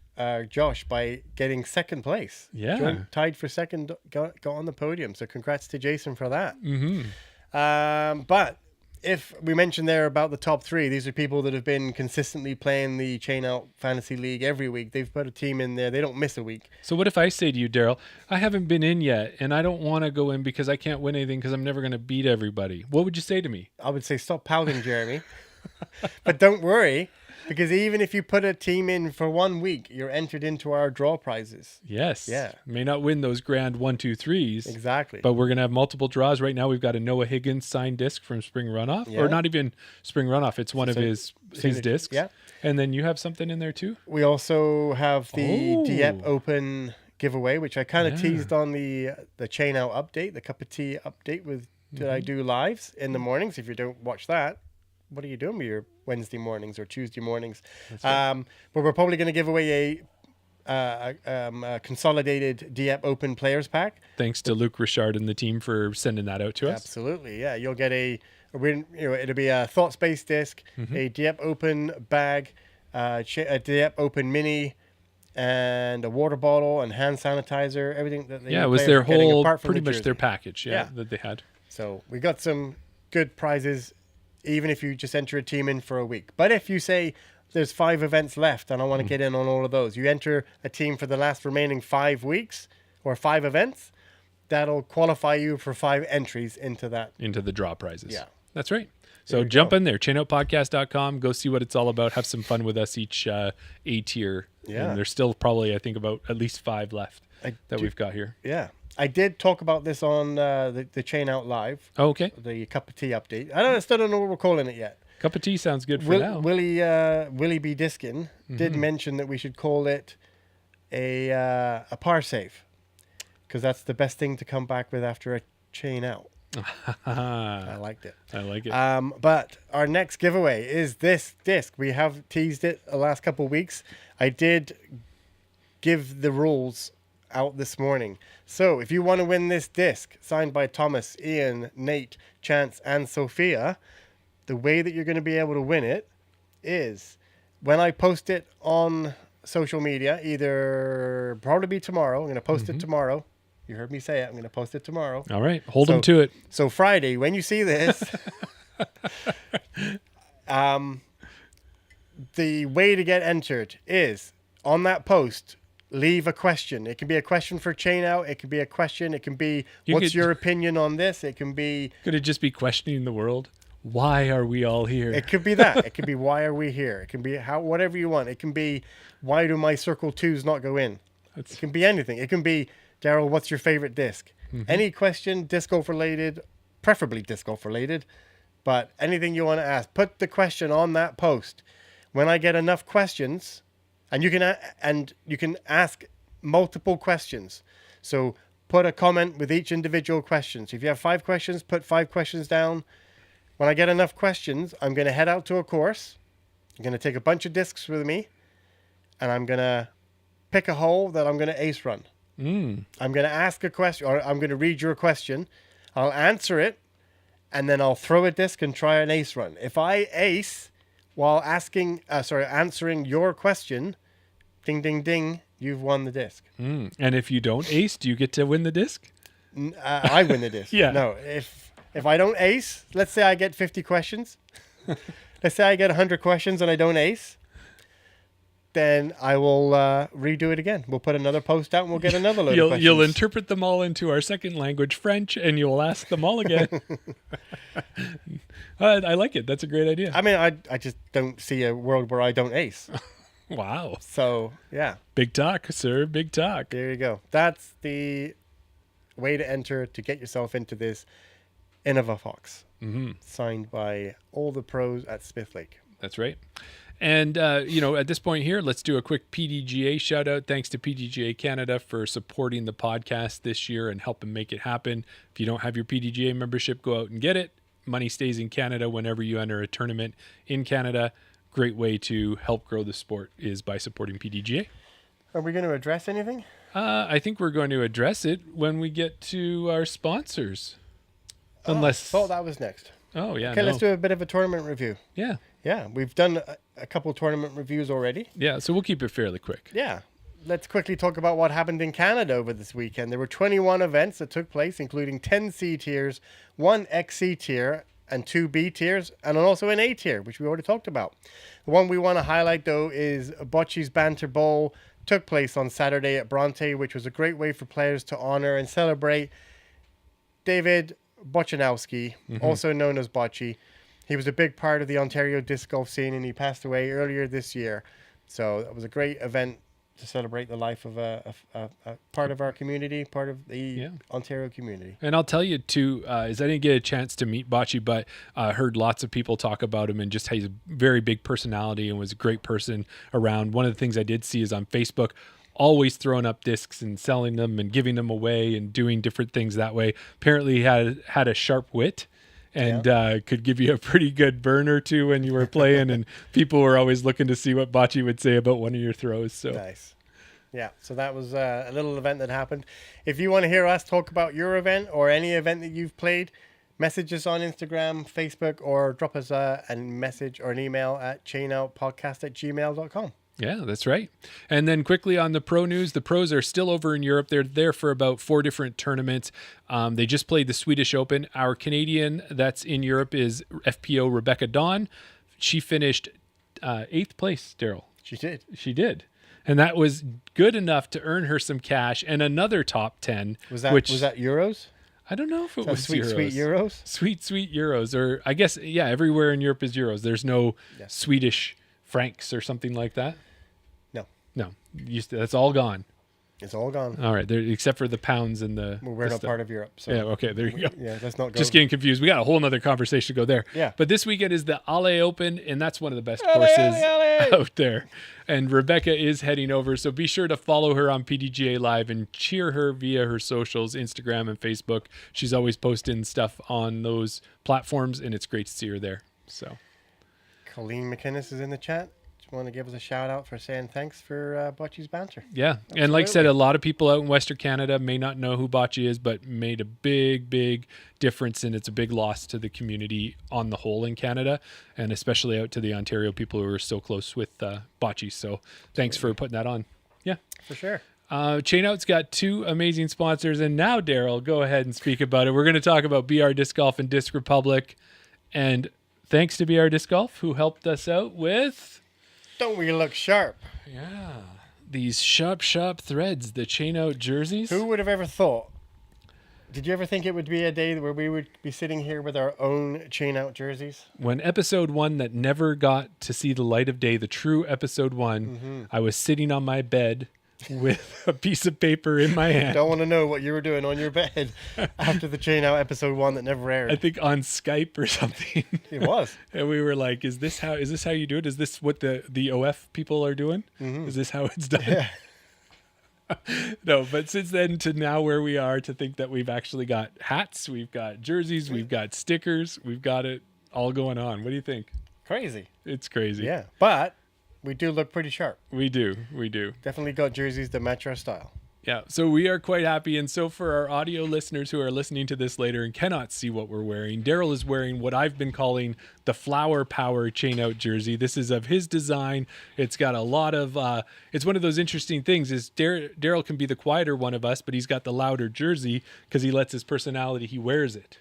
Josh by getting second place. Yeah. Tied for second, got on the podium. So congrats to Jason for that. Mm-hmm. But if we mentioned there about the top three, these are people that have been consistently playing the Chain Out Fantasy League every week. They've put a team in there. They don't miss a week. So what if I say to you, Daryl, I haven't been in yet, and I don't want to go in because I can't win anything because I'm never going to beat everybody. What would you say to me? I would say stop pouting, Jeremy. But don't worry, because even if you put a team in for 1 week, you're entered into our draw prizes. Yes. Yeah. May not win those grand 1, 2, 3s. Exactly. But we're going to have multiple draws. Right now we've got a Noah Higgins signed disc from Spring Runoff. Yeah. Or not even Spring Runoff. It's one of his discs. Yeah. And then you have something in there too? We also have the Oh. Dieppe Open giveaway, which I kind of teased on the Chain Out update, the Cup of Tea update that I do lives in the mornings. If you don't watch that, what are you doing with your Wednesday mornings or Tuesday mornings? Right. But we're probably going to give away a consolidated Dieppe Open Players Pack. Thanks to Luke Richard and the team for sending that out to us. Absolutely, yeah. You'll get it'll be a Thought Space disc, a Dieppe Open bag, a Dieppe Open mini, and a water bottle and hand sanitizer. Everything that it was their whole, pretty much their package, that they had. So we got some good prizes, even if you just enter a team in for a week. But if you say there's 5 events left and I want to get in on all of those, you enter a team for the last remaining 5 weeks or 5 events, that'll qualify you for 5 entries into the draw prizes. Yeah. That's right. So jump in there, chainoutpodcast.com, go see what it's all about, have some fun with us each A tier. Yeah. And there's still probably, I think, about at least 5 left we've got here. Yeah. I did talk about this on the Chain Out Live. Oh, okay. The Cup of Tea update. I still don't know what we're calling it yet. Cup of Tea sounds good for now. Willie B. Diskin did mention that we should call it a par save, because that's the best thing to come back with after a Chain Out. I liked it. I like it. But our next giveaway is this disc. We have teased it the last couple of weeks. I did give the rules out this morning. So if you want to win this disc signed by Thomas, Ian, Nate, Chance, and Sophia, the way that you're going to be able to win it is when I post it on social media, either probably be tomorrow. I'm going to post it tomorrow. You heard me say it. I'm going to post it tomorrow. All right. Hold them to it. So Friday, when you see this, the way to get entered is on that post, leave a question. It can be a question for Chain Out. It can be a question. It can be, what's your opinion on this? It can be... Could it just be questioning the world? Why are we all here? It could be that. It could be, why are we here? It can be whatever you want. It can be, why do my Circle 2s not go in? It can be anything. It can be, Daryl, what's your favorite disc? Any question, disc golf related, preferably disc golf related, but anything you want to ask, put the question on that post. When I get enough questions, and you can ask multiple questions. So put a comment with each individual question. So if you have 5 questions, put 5 questions down. When I get enough questions, I'm going to head out to a course. I'm going to take a bunch of discs with me, and I'm going to pick a hole that I'm going to ace run. I'm going to ask a question, or I'm going to read your question. I'll answer it, and then I'll throw a disc and try an ace run. If I ace while answering your question, ding, ding, ding, you've won the disc. And if you don't ace, do you get to win the disc? I win the disc. Yeah. No, if I don't ace, let's say I get 50 questions. Let's say I get 100 questions and I don't ace. then I will redo it again. We'll put another post out and we'll get another load of You'll questions. interpret them all into our second language, French, and you'll ask them all again. I like it. That's a great idea. I mean, I just don't see a world where I don't ace. Wow. So, yeah. Big talk, sir. Big talk. There you go. That's the way to enter to get yourself into this Innova Fox. Signed by all the pros at Smith Lake. That's right. And, at this point here, let's do a quick PDGA shout out. Thanks to PDGA Canada for supporting the podcast this year and helping make it happen. If you don't have your PDGA membership, go out and get it. Money stays in Canada whenever you enter a tournament in Canada. Great way to help grow the sport is by supporting PDGA. Are we going to address anything? I think we're going to address it when we get to our sponsors. Unless... I thought that was next. Oh, yeah. Okay, no. let's do a bit of a tournament review. Yeah. Yeah, we've done a couple tournament reviews already. Yeah, so we'll keep it fairly quick. Yeah. Let's quickly talk about what happened in Canada over this weekend. There were 21 events that took place, including 10 C tiers, 1 XC tier, and 2 B tiers, and also an A tier, which we already talked about. The one we want to highlight, though, is Bocce's Banter Bowl. Took place on Saturday at Bronte, which was a great way for players to honor and celebrate David Bochanowski, also known as Bocce. He was a big part of the Ontario disc golf scene, and he passed away earlier this year. So it was a great event to celebrate the life of a part of our community, part of the Ontario community. And I'll tell you, too, is I didn't get a chance to meet Bocce, but heard lots of people talk about him and just how he's a very big personality and was a great person around. One of the things I did see is on Facebook, always throwing up discs and selling them and giving them away and doing different things that way. Apparently he had a sharp wit and could give you a pretty good burn or two when you were playing, and people were always looking to see what Bocce would say about one of your throws. So nice. Yeah, so that was a little event that happened. If you want to hear us talk about your event or any event that you've played, message us on Instagram, Facebook, or drop us a message or an email at chainoutpodcast@gmail.com. Yeah, that's right. And then quickly on the pro news, the pros are still over in Europe. They're there for about 4 different tournaments. They just played the Swedish Open. Our Canadian that's in Europe is FPO Rebecca Dawn. She finished 8th place, Daryl. She did. She did. And that was good enough to earn her some cash and another top 10. Was that euros? I don't know if it was sweet, euros. Sweet euros? Sweet euros. Or I guess, everywhere in Europe is euros. There's no Swedish francs or something like that? No. That's all gone. It's all gone. All right, except for the pounds and the... Well, we're not part of Europe. So okay, there you go. Yeah, let's not go. Just getting confused. We got a whole nother conversation to go there. Yeah. But this weekend is the Ale Open, and that's one of the best courses out there. And Rebecca is heading over, so be sure to follow her on PDGA Live and cheer her via her socials, Instagram and Facebook. She's always posting stuff on those platforms, and it's great to see her there. So, Colleen McInnes is in the chat. Want to give us a shout out for saying thanks for Bocce's Banter. Yeah. Absolutely. And like I said, a lot of people out in Western Canada may not know who Bocce is, but made a big difference, and it's a big loss to the community on the whole in Canada, and especially out to the Ontario people who are so close with Bocce. So thanks for putting that on. Yeah. For sure. Chain Out's got 2 amazing sponsors, and now, Daryl, go ahead and speak about it. We're going to talk about BR Disc Golf and Disc Republic, and thanks to BR Disc Golf, who helped us out with... Don't we look sharp? Yeah. These sharp threads, the Chain Out jerseys. Who would have ever thought? Did you ever think it would be a day where we would be sitting here with our own Chain Out jerseys? When episode 1 that never got to see the light of day, the true episode 1, I was sitting on my bed with a piece of paper in my hand. Don't want to know what you were doing on your bed after the Chain Out episode 1 that never aired. I think on Skype or something. It was. And we were like, is this how you do it? Is this what the OF people are doing? Is this how it's done? Yeah. No, but since then to now where we are, to think that we've actually got hats, we've got jerseys, we've got stickers, we've got it all going on. What do you think? Crazy. It's crazy. Yeah. But we do look pretty sharp. We do. Definitely got jerseys that match our style. Yeah, so we are quite happy. And so for our audio listeners who are listening to this later and cannot see what we're wearing, Daryl is wearing what I've been calling the Flower Power Chain Out jersey. This is of his design. It's got a lot of, it's one of those interesting things is Daryl can be the quieter one of us, but he's got the louder jersey because he lets his personality, he wears it.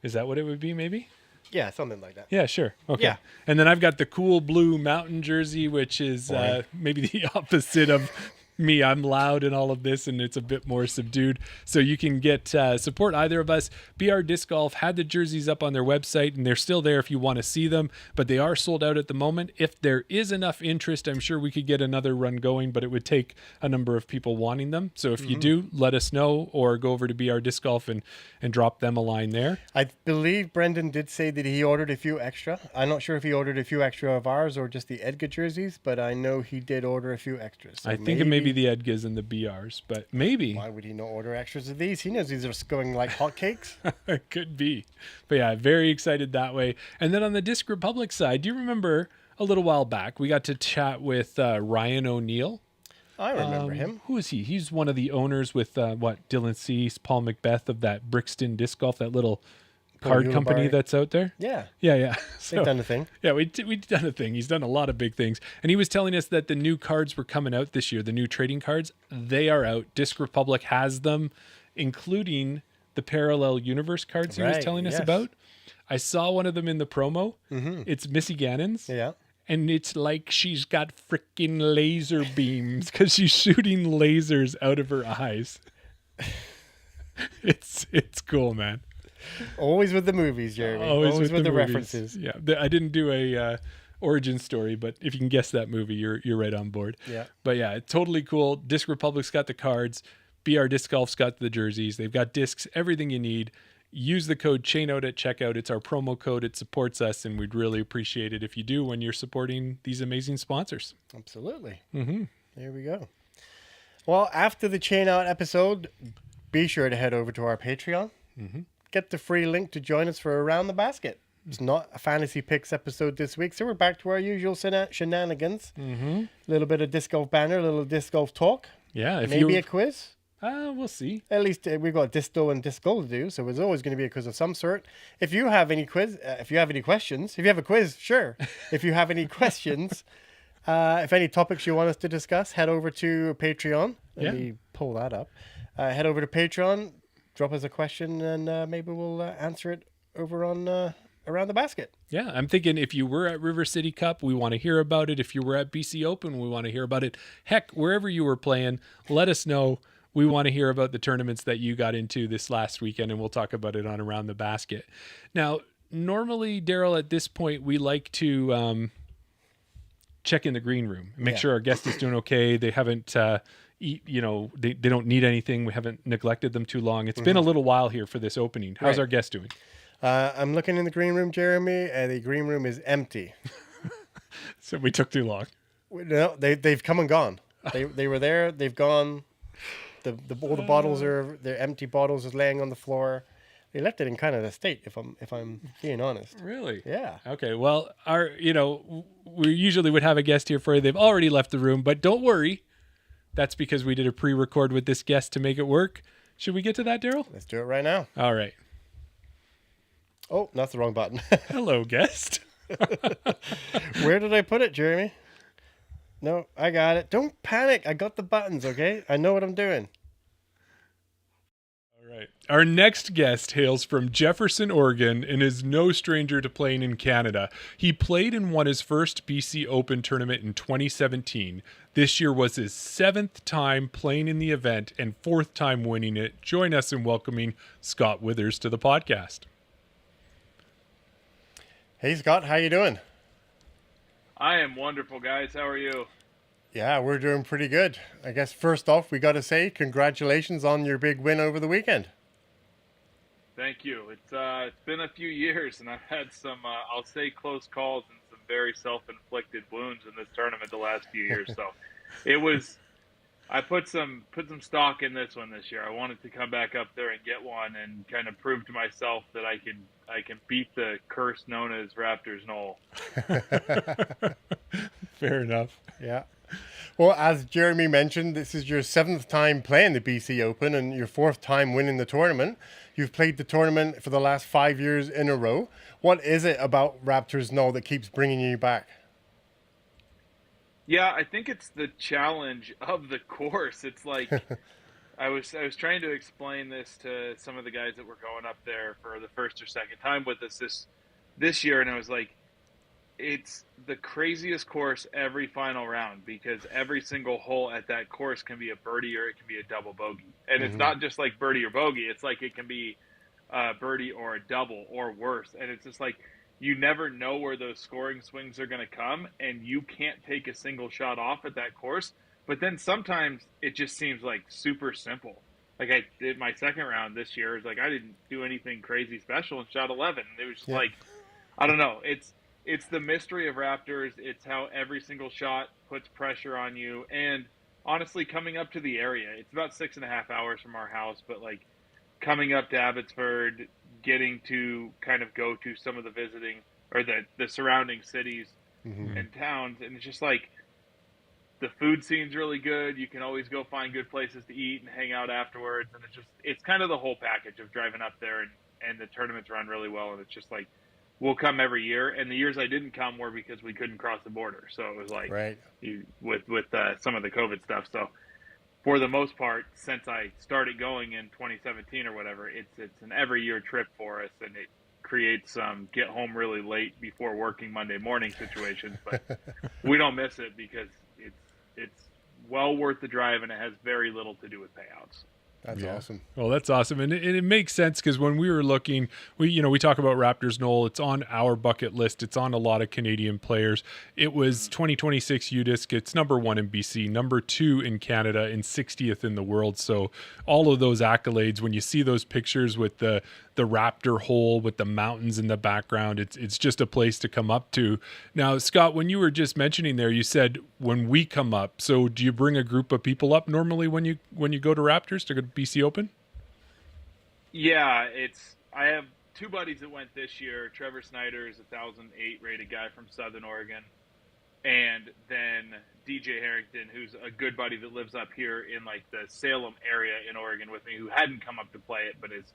Is that what it would be maybe? Yeah, something like that. Yeah, sure. Okay. Yeah. And then I've got the cool blue mountain jersey, which is maybe the opposite of me. I'm loud in all of this, and it's a bit more subdued. So you can get support either of us. BR Disc Golf had the jerseys up on their website, and they're still there if you want to see them, but they are sold out at the moment. If there is enough interest, I'm sure we could get another run going, but it would take a number of people wanting them. So if you do, let us know, or go over to BR Disc Golf and drop them a line there. I believe Brendan did say that he ordered a few extra. I'm not sure if he ordered a few extra of ours or just the Edgar jerseys, but I know he did order a few extras. So I think it may be the Edgas and the BRs, but maybe. Why would he not order extras of these? He knows these are going like hotcakes. It could be. But yeah, very excited that way. And then on the Disc Republic side, do you remember a little while back, we got to chat with Ryan O'Neill? I remember him. Who is he? He's one of the owners with Dylan Cease, Paul Macbeth of that Brixton Disc Golf, that little card company that's out there. Yeah. Yeah. So, They've done a thing. Yeah, we've done a thing. He's done a lot of big things. And he was telling us that the new cards were coming out this year, the new trading cards. They are out. Disc Republic has them, including the Parallel Universe cards he was telling us about. I saw one of them in the promo. Mm-hmm. It's Missy Gannon's. Yeah. And it's like she's got freaking laser beams because she's shooting lasers out of her eyes. It's cool, man. Always with the movies, Jeremy. Always with the movies. references. Yeah, I didn't do a origin story, but if you can guess that movie, you're right on board. Yeah. But yeah, totally cool. Disc Republic's got the cards. BR Disc Golf's got the jerseys. They've got discs, everything you need. Use the code CHAINOUT at checkout. It's our promo code. It supports us, and we'd really appreciate it if you do when you're supporting these amazing sponsors. Absolutely. Mm-hmm. There we go. Well, after the Chain Out episode, be sure to head over to our Patreon. Mm-hmm. Get the free link to join us for Around the Basket. It's not a Fantasy Picks episode this week, so we're back to our usual shenanigans. Mm-hmm. A little bit of disc golf banner, a little disc golf talk. Yeah. Maybe a quiz. We'll see. At least we've got Disto and Disco to do, so there's always going to be a quiz of some sort. If you have any questions, if you have a quiz, sure. If you have any questions, if any topics you want us to discuss, head over to Patreon. Let me pull that up. Head over to Patreon, drop us a question, and maybe we'll answer it over on Around the Basket. Yeah, I'm thinking if you were at River City Cup, we want to hear about it. If you were at BC Open, we want to hear about it. Heck, wherever you were playing, let us know. We want to hear about the tournaments that you got into this last weekend, and we'll talk about it on Around the Basket. Now, normally, Daryl, at this point, we like to check in the green room and make sure our guest is doing okay. They haven't, they don't need anything. We haven't neglected them too long. It's been a little while here for this opening. How's our guest doing? I'm looking in the green room, Jeremy, and the green room is empty. So we took too long. No, they've come and gone. They were there. They've gone. All the bottles they're empty bottles is laying on the floor. They left it in kind of a state, if I'm being honest. Really? Yeah. Okay. Well, we usually would have a guest here for you. They've already left the room, but don't worry. That's because we did a pre-record with this guest to make it work. Should we get to that, Daryl? Let's do it right now. All right. Oh, that's the wrong button. Hello, guest. Where did I put it, Jeremy? No, I got it. Don't panic. I got the buttons, okay? I know what I'm doing. All right. Our next guest hails from Jefferson, Oregon, and is no stranger to playing in Canada. He played and won his first BC Open tournament in 2017. This year was his 7th time playing in the event and 4th time winning it. Join us in welcoming Scott Withers to the podcast. Hey, Scott. How you doing? I am wonderful, guys. How are you? Yeah, we're doing pretty good. I guess first off, we got to say congratulations on your big win over the weekend. Thank you. It's been a few years, and I've had some, I'll say, close calls and some very self-inflicted wounds in this tournament the last few years. So it was, I put some stock in this one this year. I wanted to come back up there and get one and kind of prove to myself that I can beat the curse known as Raptors Knoll. Fair enough. Yeah. Well, as Jeremy mentioned, this is your 7th time playing the BC Open and your 4th time winning the tournament. You've played the tournament for the last 5 years in a row. What is it about Raptors Knoll that keeps bringing you back? Yeah, I think it's the challenge of the course. It's like I was trying to explain this to some of the guys that were going up there for the first or second time with us. this year, and I was like, it's the craziest course every final round, because every single hole at that course can be a birdie or it can be a double bogey. And it's not just like birdie or bogey. It's like it can be a birdie or a double or worse. And it's just like you never know where those scoring swings are going to come, and you can't take a single shot off at that course. But then sometimes it just seems like super simple. Like I did my second round this year. It's like I didn't do anything crazy special and shot 11. It was just like, I don't know. It's the mystery of Raptors. It's how every single shot puts pressure on you. And honestly, coming up to the area, it's about 6.5 hours from our house, but like coming up to Abbotsford, getting to kind of go to some of the visiting or the surrounding cities and towns. And it's just like, the food scene's really good. You can always go find good places to eat and hang out afterwards. And it's kind of the whole package of driving up there, and the tournaments run really well. And it's just like, we'll come every year. And the years I didn't come were because we couldn't cross the border. So it was like, with some of the COVID stuff. So for the most part, since I started going in 2017 or whatever, it's an every year trip for us. And it creates some get home really late before working Monday morning situations. But we don't miss it because it's well worth the drive, and it has very little to do with payouts. That's awesome. Well, that's awesome. And it makes sense because when we were looking, we talk about Raptors Knoll. It's on our bucket list. It's on a lot of Canadian players. It was 2026 UDisc. It's number 1 in BC, number 2 in Canada, and 60th in the world. So all of those accolades, when you see those pictures with the Raptor hole with the mountains in the background, it's just a place to come up to. Now, Scott, when you were just mentioning there, you said when we come up. So do you bring a group of people up normally when you go to Raptors to go to BC Open? Yeah, I have 2 buddies that went this year. Trevor Snyder is a 1,008 rated guy from Southern Oregon, and then DJ Harrington, who's a good buddy that lives up here in like the Salem area in Oregon with me, who hadn't come up to play it, but is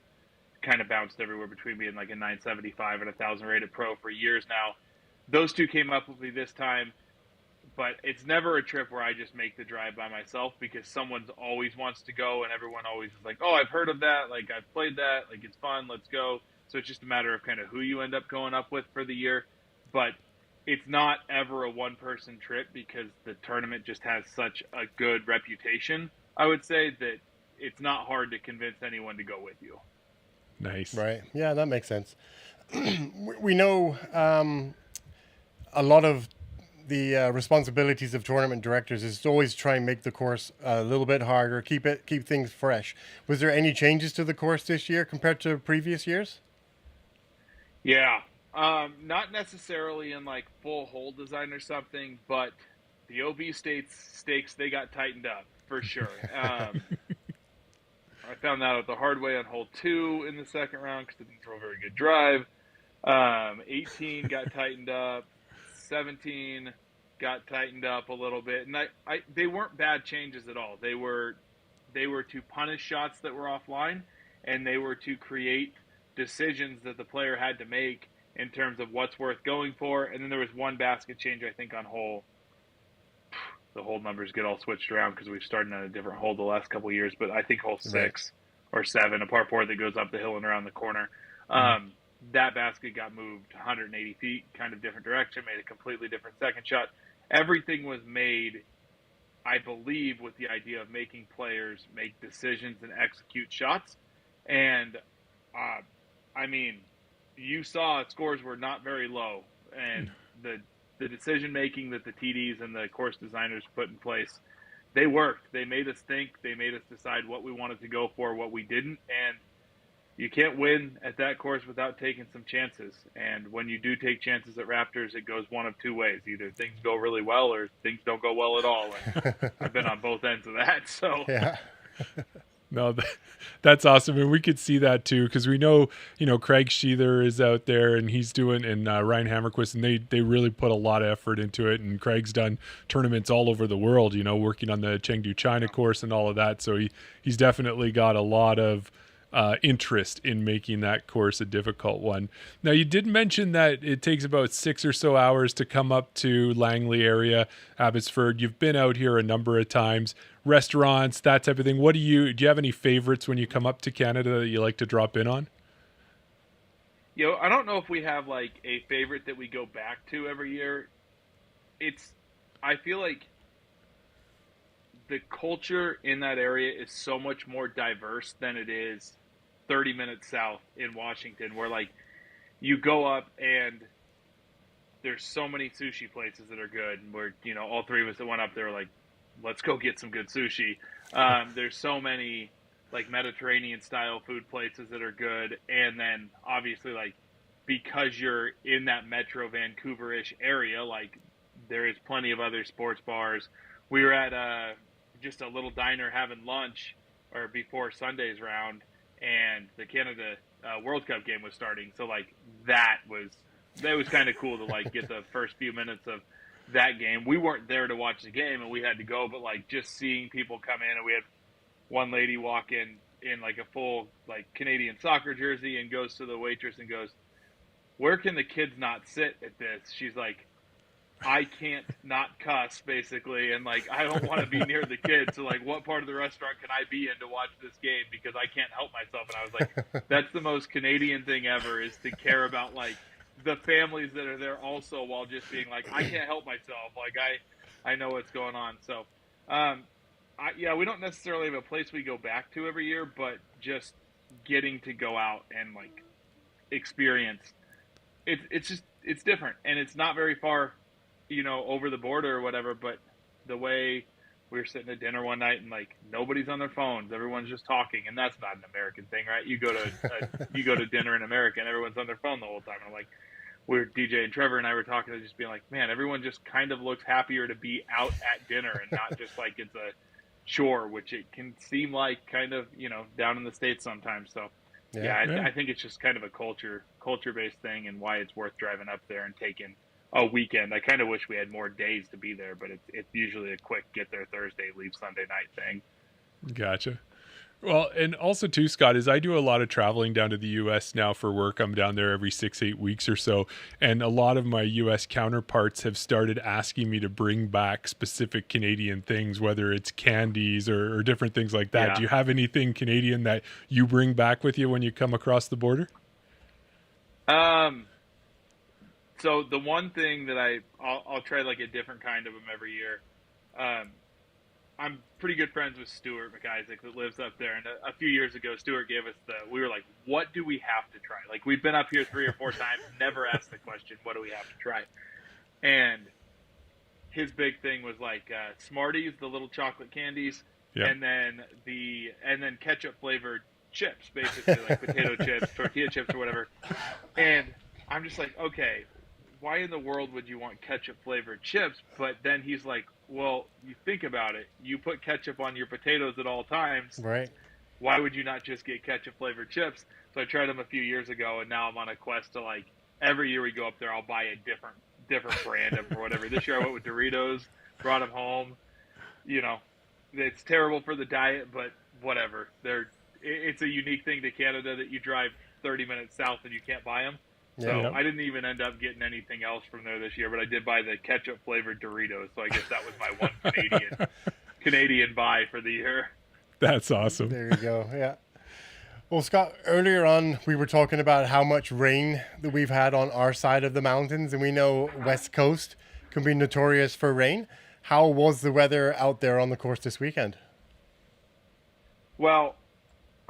kind of bounced everywhere between being like a 975 and 1,000 rated pro for years now. Those 2 came up with me this time, but it's never a trip where I just make the drive by myself, because someone always wants to go, and everyone always is like, oh, I've heard of that, like I've played that, like it's fun, let's go. So it's just a matter of kind of who you end up going up with for the year. But it's not ever a one-person trip, because the tournament just has such a good reputation, I would say, that it's not hard to convince anyone to go with you. Nice. Right. Yeah, that makes sense. We know a lot of the responsibilities of tournament directors is to always try and make the course a little bit harder, keep things fresh. Was there any changes to the course this year compared to previous years? Yeah. Not necessarily in like full hole design or something, but the OB stakes, they got tightened up for sure. I found that out the hard way on hole 2 in the second round because I didn't throw a very good drive. 18 got tightened up. 17 got tightened up a little bit. And they weren't bad changes at all. They were to punish shots that were offline, and they were to create decisions that the player had to make in terms of what's worth going for. And then there was one basket change, I think, on hole. The hole numbers get all switched around because we've started on a different hole the last couple of years, but I think hole 6 or 7, a par 4 that goes up the hill and around the corner. That basket got moved 180 feet, kind of different direction, made a completely different second shot. Everything was made, I believe, with the idea of making players make decisions and execute shots. And, I mean, you saw scores were not very low, and the decision-making that the TDs and the course designers put in place, they worked. They made us think. They made us decide what we wanted to go for, what we didn't. And you can't win at that course without taking some chances. And when you do take chances at Raptors, it goes one of 2 ways. Either things go really well or things don't go well at all. And I've been on both ends of that. So Yeah. No, that's awesome. And we could see that too, because we know, Craig Sheether is out there and he's doing, and Ryan Hammerquist, and they really put a lot of effort into it. And Craig's done tournaments all over the world, working on the Chengdu China course and all of that. So he's definitely got a lot of interest in making that course a difficult one. Now, you did mention that it takes about 6 or so hours to come up to Langley area, Abbotsford. You've been out here a number of times. Restaurants, that type of thing. Do you have any favorites when you come up to Canada that you like to drop in on? I don't know if we have like a favorite that we go back to every year. I feel like the culture in that area is so much more diverse than it is 30 minutes south in Washington, where like you go up and there's so many sushi places that are good, where all three of us that went up there were like, let's go get some good sushi. There's so many like Mediterranean style food places that are good, and then obviously like because you're in that Metro Vancouver-ish area, like there is plenty of other sports bars. We were at just a little diner having lunch or before Sunday's round, and the Canada World Cup game was starting. So like that was kind of cool to like get the first few minutes of that game. We weren't there to watch the game, and we had to go, but like just seeing people come in, and we had one lady walk in like a full like Canadian soccer jersey and goes to the waitress and goes, "Where can the kids not sit at this?" She's like, "I can't not cuss," basically, and like I don't want to be near the kids, so like what part of the restaurant can I be in to watch this game, because I can't help myself. And I was like, that's the most Canadian thing ever, is to care about like the families that are there also, while just being like, I can't help myself, like I know what's going on. So we don't necessarily have a place we go back to every year, but just getting to go out and like experience it's different, and it's not very far over the border or whatever, but the way we were sitting at dinner one night and like nobody's on their phones, everyone's just talking, and that's not an American thing, right? You go to dinner in America and everyone's on their phone the whole time. And I'm like, DJ and Trevor and I were talking, and just being like, man, everyone just kind of looks happier to be out at dinner and not just like it's a chore, which it can seem like kind of down in the States sometimes. So I think it's just kind of a culture-based thing, and why it's worth driving up there and taking a weekend. I kind of wish we had more days to be there, but it's usually a quick get there Thursday, leave Sunday night thing. Gotcha. Well, and also too, Scott, is I do a lot of traveling down to the U.S. now for work. I'm down there every 6-8 weeks or so. And a lot of my U.S. counterparts have started asking me to bring back specific Canadian things, whether it's candies or different things like that. Yeah. Do you have anything Canadian that you bring back with you when you come across the border? So the one thing that I'll try like a different kind of them every year. I'm pretty good friends with Stuart McIsaac that lives up there. And a few years ago, Stuart gave us we were like, what do we have to try? Like, we've been up here 3 or 4 times, never asked the question, what do we have to try? And his big thing was like Smarties, the little chocolate candies, and then ketchup flavored chips, basically like potato chips, tortilla chips or whatever. And I'm just like, okay, why in the world would you want ketchup flavored chips? But then he's like, well, you think about it. You put ketchup on your potatoes at all times. Right. Why would you not just get ketchup flavored chips? So I tried them a few years ago, and now I'm on a quest to like every year we go up there, I'll buy a different brand of or whatever. This year I went with Doritos, brought them home. It's terrible for the diet, but whatever. It's a unique thing to Canada that you drive 30 minutes south and you can't buy them. So I didn't even end up getting anything else from there this year, but I did buy the ketchup flavored Doritos. So I guess that was my one Canadian buy for the year. That's awesome. There you go. Yeah. Well, Scott, earlier on, we were talking about how much rain that we've had on our side of the mountains, and we know West Coast can be notorious for rain. How was the weather out there on the course this weekend? Well,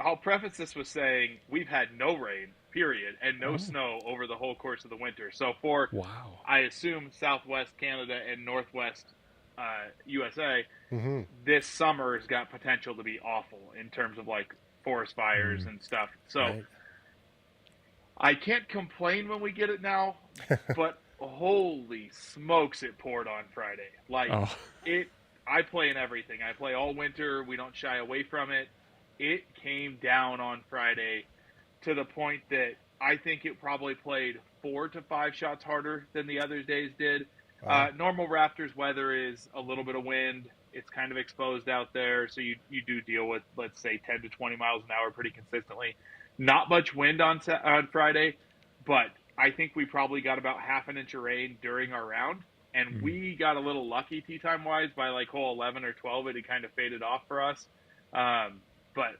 I'll preface this with saying we've had no rain, period, and no snow over the whole course of the winter. So for, I assume, Southwest Canada and Northwest USA, this summer has got potential to be awful in terms of like forest fires and stuff. So I can't complain when we get it now, but holy smokes, it poured on Friday. Like I play in everything. I play all winter. We don't shy away from it. It came down on Friday to the point that I think it probably played 4 to 5 shots harder than the other days did. Normal Raptors weather is a little bit of wind. It's kind of exposed out there, so you do deal with, let's say, 10 to 20 miles an hour pretty consistently. Not much wind on Friday, but I think we probably got about half an inch of rain during our round, and we got a little lucky tee time-wise. By like hole 11 or 12, it had kind of faded off for us. But,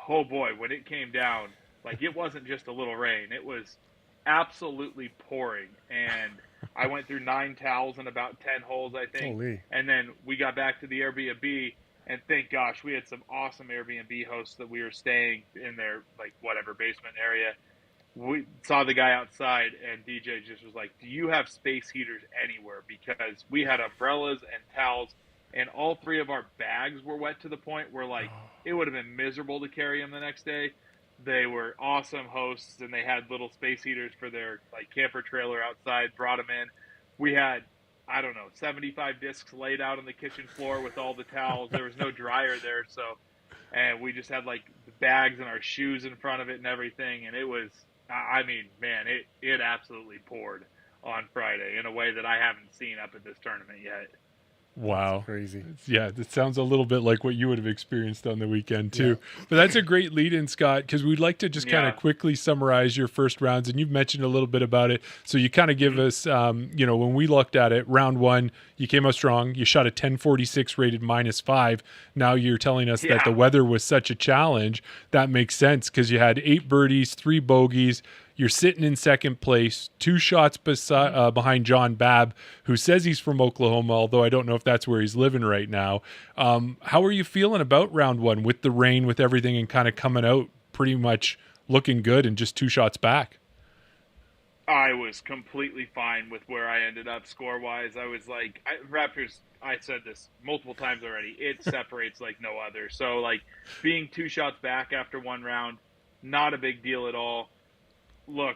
oh boy, when it came down, like it wasn't just a little rain. It was absolutely pouring. And I went through 9 towels in about 10 holes, I think. Holy. And then we got back to the Airbnb, and thank gosh, we had some awesome Airbnb hosts that we were staying in their, like, whatever, basement area. We saw the guy outside, and DJ just was like, do you have space heaters anywhere? Because we had umbrellas and towels, and all 3 of our bags were wet to the point where, like, it would have been miserable to carry them the next day. They were awesome hosts, and they had little space heaters for their, like, camper trailer outside, brought them in. We had, I don't know, 75 discs laid out on the kitchen floor with all the towels. There was no dryer there, so, and we just had, like, the bags and our shoes in front of it and everything, and it was, I mean, man, it absolutely poured on Friday in a way that I haven't seen up at this tournament yet. Wow. That's crazy. Yeah, that sounds a little bit like what you would have experienced on the weekend too. But that's a great lead-in, Scott, because we'd like to just kind of quickly summarize your first rounds, and you've mentioned a little bit about it. So you kind of give us, when we looked at it, round 1, you came out strong. You shot a 1046 rated -5. Now you're telling us that the weather was such a challenge. That makes sense because you had 8 birdies, 3 bogeys. You're sitting in second place, 2 shots behind John Babb, who says he's from Oklahoma, although I don't know if that's where he's living right now. How are you feeling about round 1 with the rain, with everything, and kind of coming out pretty much looking good and just 2 shots back? I was completely fine with where I ended up score-wise. I was like, Raptors, I said this multiple times already, it separates like no other. So, like, being 2 shots back after 1 round, not a big deal at all. Look,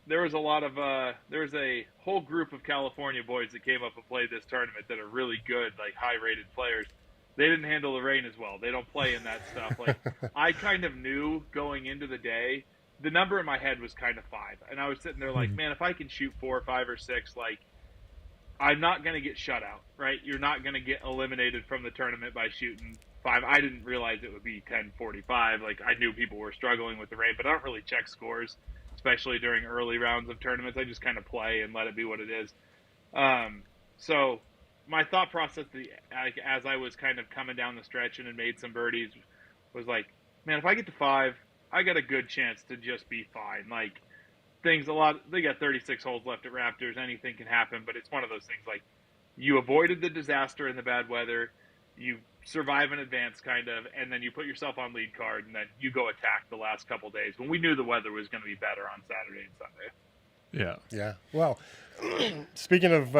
there was a whole group of California boys that came up and played this tournament that are really good, like high-rated players. They didn't handle the rain as well. They don't play in that stuff. Like, I kind of knew going into the day, the number in my head was kind of 5. And I was sitting there like, man, if I can shoot 4 or 5 or 6, like, I'm not going to get shut out, right? You're not going to get eliminated from the tournament by shooting 5. I didn't realize it would be 10:45. Like, I knew people were struggling with the rain, but I don't really check scores, especially during early rounds of tournaments. I just kind of play and let it be what it is. So my thought process, as I was kind of coming down the stretch and had made some birdies, was like, man, if I get to 5, I got a good chance to just be fine. Like, they got 36 holes left at Raptors. Anything can happen, but it's one of those things like, you avoided the disaster and the bad weather, you survive in advance kind of, and then you put yourself on lead card, and then you go attack the last couple days when we knew the weather was going to be better on Saturday and Sunday. Yeah. Well, speaking of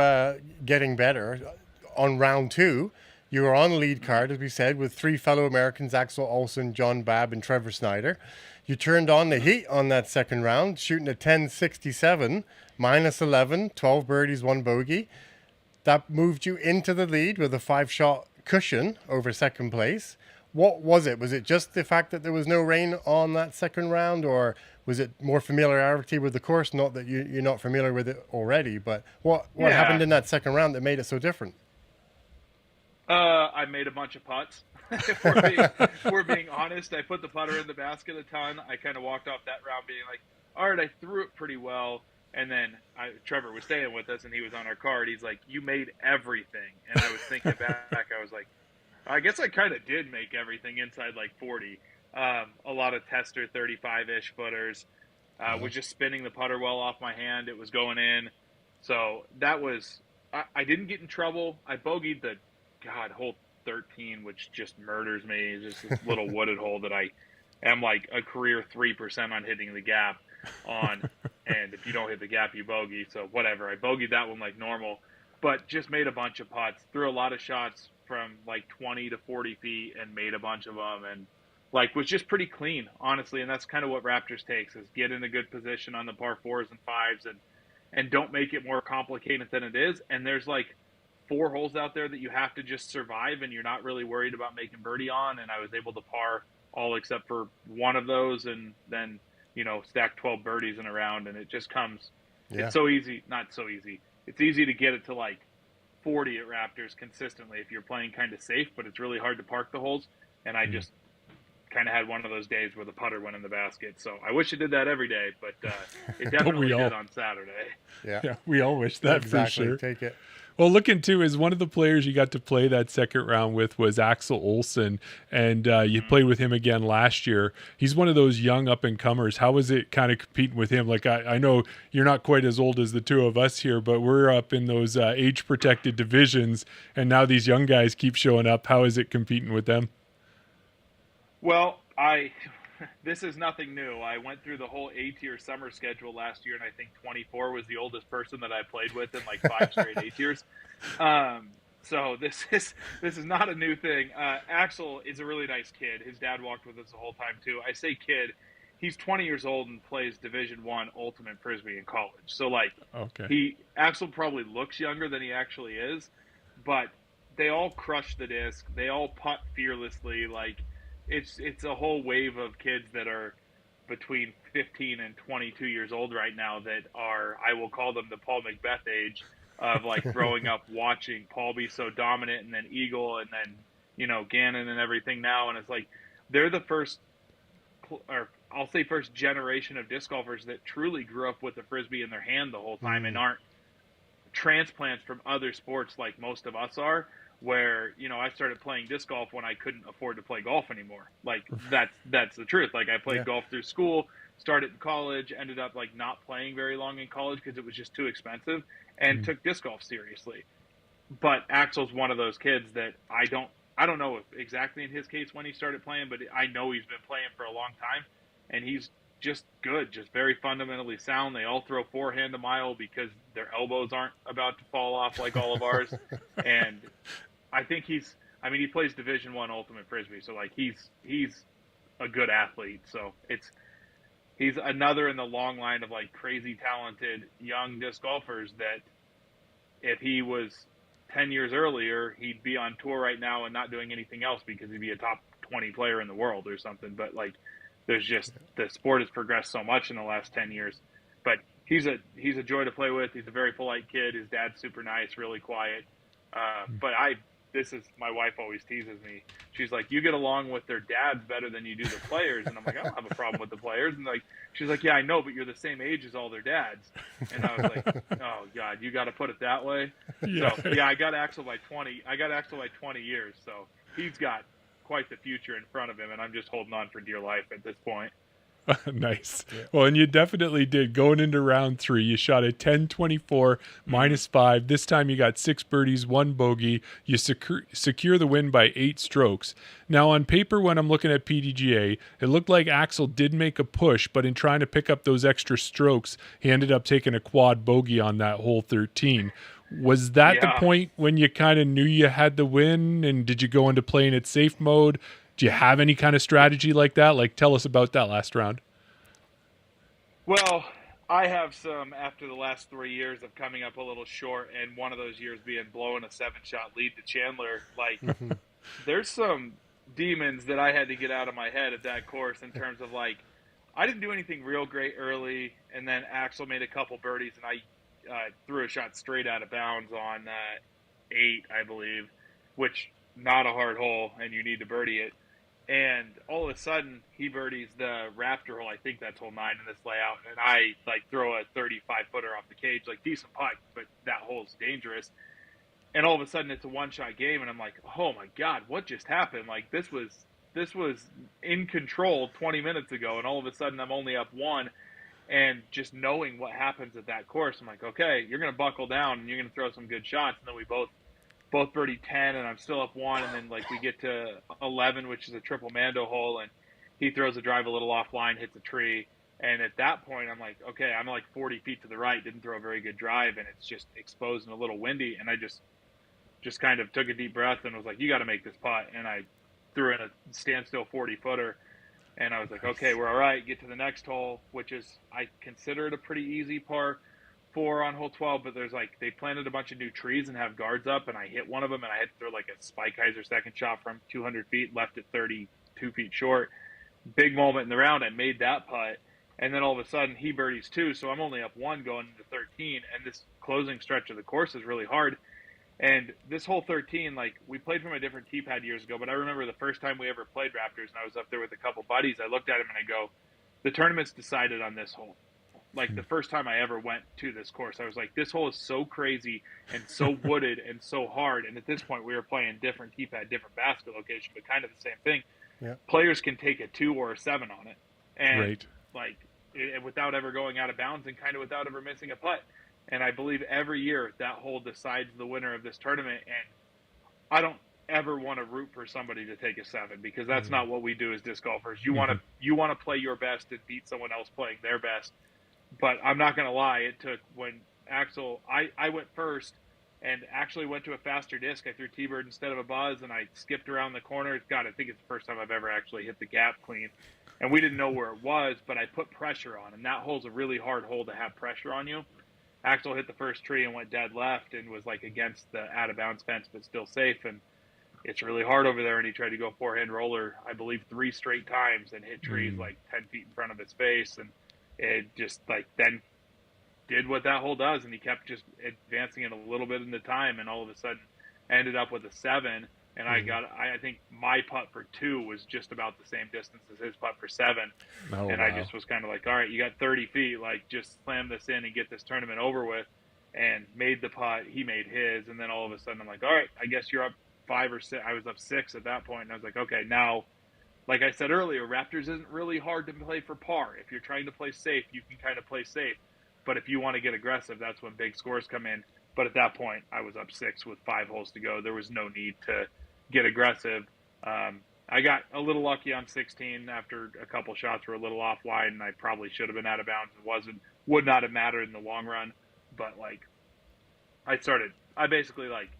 getting better, on round 2, you were on lead card, as we said, with 3 fellow Americans, Axel Olsen, John Babb, and Trevor Snyder. You turned on the heat on that second round, shooting a 1067, -11, 12 birdies, 1 bogey. That moved you into the lead with a 5-shot cushion over second place. What was it? Was it just the fact that there was no rain on that second round, or was it more familiarity with the course? Not that you're not familiar with it already, but what happened in that second round that made it so different? I made a bunch of putts. if we're being honest, I put the putter in the basket a ton. I kind of walked off that round being like, all right, I threw it pretty well. And then Trevor was staying with us, and he was on our card. He's like, you made everything. And I was thinking back, I was like, I guess I kind of did make everything inside like 40. A lot of tester 35-ish footers. Was just spinning the putter well off my hand. It was going in. So that was, I didn't get in trouble. I bogeyed the, hole 13, which just murders me. It's just this little wooded hole that I am like a career 3% on hitting the gap on. And if you don't hit the gap, you bogey. So whatever. I bogeyed that one like normal, but just made a bunch of putts. Threw a lot of shots from like 20 to 40 feet and made a bunch of them. And like was just pretty clean, honestly. And that's kind of what Raptors takes, is get in a good position on the par 4s and 5s and don't make it more complicated than it is. And there's like 4 holes out there that you have to just survive, and you're not really worried about making birdie on. And I was able to par all except for one of those, and then, stack 12 birdies in a round, and it just comes. Yeah. It's so easy, not so easy. It's easy to get it to like 40 at Raptors consistently if you're playing kind of safe, but it's really hard to park the holes. And I just kind of had one of those days where the putter went in the basket. So I wish it did that every day, but it definitely we all- did on Saturday. Yeah, we all wish that exactly. for sure. Take it. Well, looking too is one of the players you got to play that second round with was Axel Olsen, and you played with him again last year. He's one of those young up and comers. How was it kind of competing with him? Like I know you're not quite as old as the two of us here, but we're up in those age protected divisions, and now these young guys keep showing up. How is it competing with them? Well, this is nothing new. I went through the whole A-tier summer schedule last year, and I think 24 was the oldest person that I played with in like 5 straight A-tiers. So this is not a new thing. Axel is a really nice kid. His dad walked with us the whole time too. I say kid. He's 20 years old and plays Division I Ultimate Frisbee in college. So like, Axel probably looks younger than he actually is, but they all crush the disc. They all putt fearlessly. Like, it's a whole wave of kids that are between 15 and 22 years old right now that are, I will call them the Paul Macbeth age of like growing up watching Paul be so dominant, and then Eagle, and then, you know, Gannon and everything now. And it's like, they're the first, or I'll say first generation of disc golfers that truly grew up with the Frisbee in their hand the whole time and aren't transplants from other sports like most of us are, where, you know, I started playing disc golf when I couldn't afford to play golf anymore. Like, that's the truth. Like, I played golf through school, started in college, ended up like not playing very long in college because it was just too expensive, and took disc golf seriously. But Axel's one of those kids that I don't know if exactly in his case when he started playing, but I know he's been playing for a long time, and he's just good, just very fundamentally sound. They all throw forehand a mile because their elbows aren't about to fall off like all of ours. And I think he plays Division I Ultimate Frisbee, so like he's a good athlete. So he's another in the long line of like crazy talented young disc golfers that if he was 10 years earlier, he'd be on tour right now and not doing anything else because he'd be a top 20 player in the world or something. But like, there's just, the sport has progressed so much in the last 10 years. But he's a joy to play with. He's a very polite kid. His dad's super nice, really quiet. But my wife always teases me. She's like, you get along with their dads better than you do the players. And I'm like, I don't have a problem with the players. And like, she's like, yeah, I know, but you're the same age as all their dads. And I was like, oh God, you got to put it that way. Yeah. So yeah, I got Axel by 20 years. So he's got quite the future in front of him, and I'm just holding on for dear life at this point. Nice. Yeah. Well, and you definitely did. Going into round 3, you shot a 10-24 -5. This time you got 6 birdies, 1 bogey. You secure the win by 8 strokes. Now, on paper, when I'm looking at PDGA, it looked like Axel did make a push, but in trying to pick up those extra strokes, he ended up taking a quad bogey on that hole 13. Was that the point when you kind of knew you had the win, and did you go into playing it safe mode? Do you have any kind of strategy like that? Like, tell us about that last round. Well, I have some after the last 3 years of coming up a little short, and one of those years being blowing a 7-shot lead to Chandler. Like, there's some demons that I had to get out of my head at that course in terms of, like, I didn't do anything real great early, and then Axel made a couple birdies, and I threw a shot straight out of bounds on 8, I believe, which not a hard hole, and you need to birdie it. And all of a sudden, he birdies the Raptor hole. I think that's hole 9 in this layout. And I like throw a 35-footer off the cage, like decent putt, but that hole's dangerous. And all of a sudden, it's a one-shot game, and I'm like, oh my God, what just happened? Like, this was in control 20 minutes ago, and all of a sudden, I'm only up 1. And just knowing what happens at that course, I'm like, okay, you're going to buckle down, and you're going to throw some good shots. And then we both birdie 10, and I'm still up 1, and then like we get to 11, which is a triple Mando hole, and he throws a drive a little offline, hits a tree, and at that point I'm like, okay, I'm like 40 feet to the right, didn't throw a very good drive, and it's just exposed and a little windy, and I just kind of took a deep breath and was like, you got to make this putt, and I threw in a standstill 40-footer, and I was like, okay, we're all right, get to the next hole, which is, I consider it a pretty easy par 4 on hole 12, but there's like, they planted a bunch of new trees and have guards up, and I hit one of them, and I had to throw like a Spikeiser second shot from 200 feet, left it 32 feet short. Big moment in the round, I made that putt, and then all of a sudden he birdies 2, so I'm only up 1 going into 13, and this closing stretch of the course is really hard, And this whole 13, like, we played from a different tee pad years ago, but I remember the first time we ever played Raptors, and I was up there with a couple buddies. I looked at him and I go, the tournament's decided on this hole. Like, the first time I ever went to this course, I was like, this hole is so crazy and so wooded and so hard. And at this point, we were playing different tee pad, different basket location, but kind of the same thing. Yeah. Players can take a 2 or a 7 on it, and Right. like without ever going out of bounds and kind of without ever missing a putt. And I believe every year that hole decides the winner of this tournament. And I don't ever want to root for somebody to take a 7, because that's not what we do as disc golfers. You want to play your best and beat someone else playing their best. But I'm not going to lie, it took when Axel, I went first and actually went to a faster disc. I threw T-Bird instead of a Buzz, and I skipped around the corner. God, I think it's the first time I've ever actually hit the gap clean. And we didn't know where it was, but I put pressure on, and that hole's a really hard hole to have pressure on you. Axel hit the first tree and went dead left and was like against the out-of-bounds fence, but still safe. And it's really hard over there, and he tried to go forehand roller, I believe, 3 straight times and hit trees like 10 feet in front of his face. And it just like then did what that hole does, and he kept just advancing it a little bit in the time, and all of a sudden ended up with a 7. And I think my putt for 2 was just about the same distance as his putt for 7. Oh, and wow. I just was kind of like, all right, you got 30 feet, like just slam this in and get this tournament over with. And made the putt, he made his, and then all of a sudden I'm like, all right, I guess you're up 5 or 6. I was up 6 at that point, and I was like, okay, now, like I said earlier, Raptors isn't really hard to play for par. If you're trying to play safe, you can kind of play safe. But if you want to get aggressive, that's when big scores come in. But at that point, I was up 6 with 5 holes to go. There was no need to get aggressive. I got a little lucky on 16 after a couple shots were a little off wide, and I probably should have been out of bounds. It would not have mattered in the long run. But like, I basically like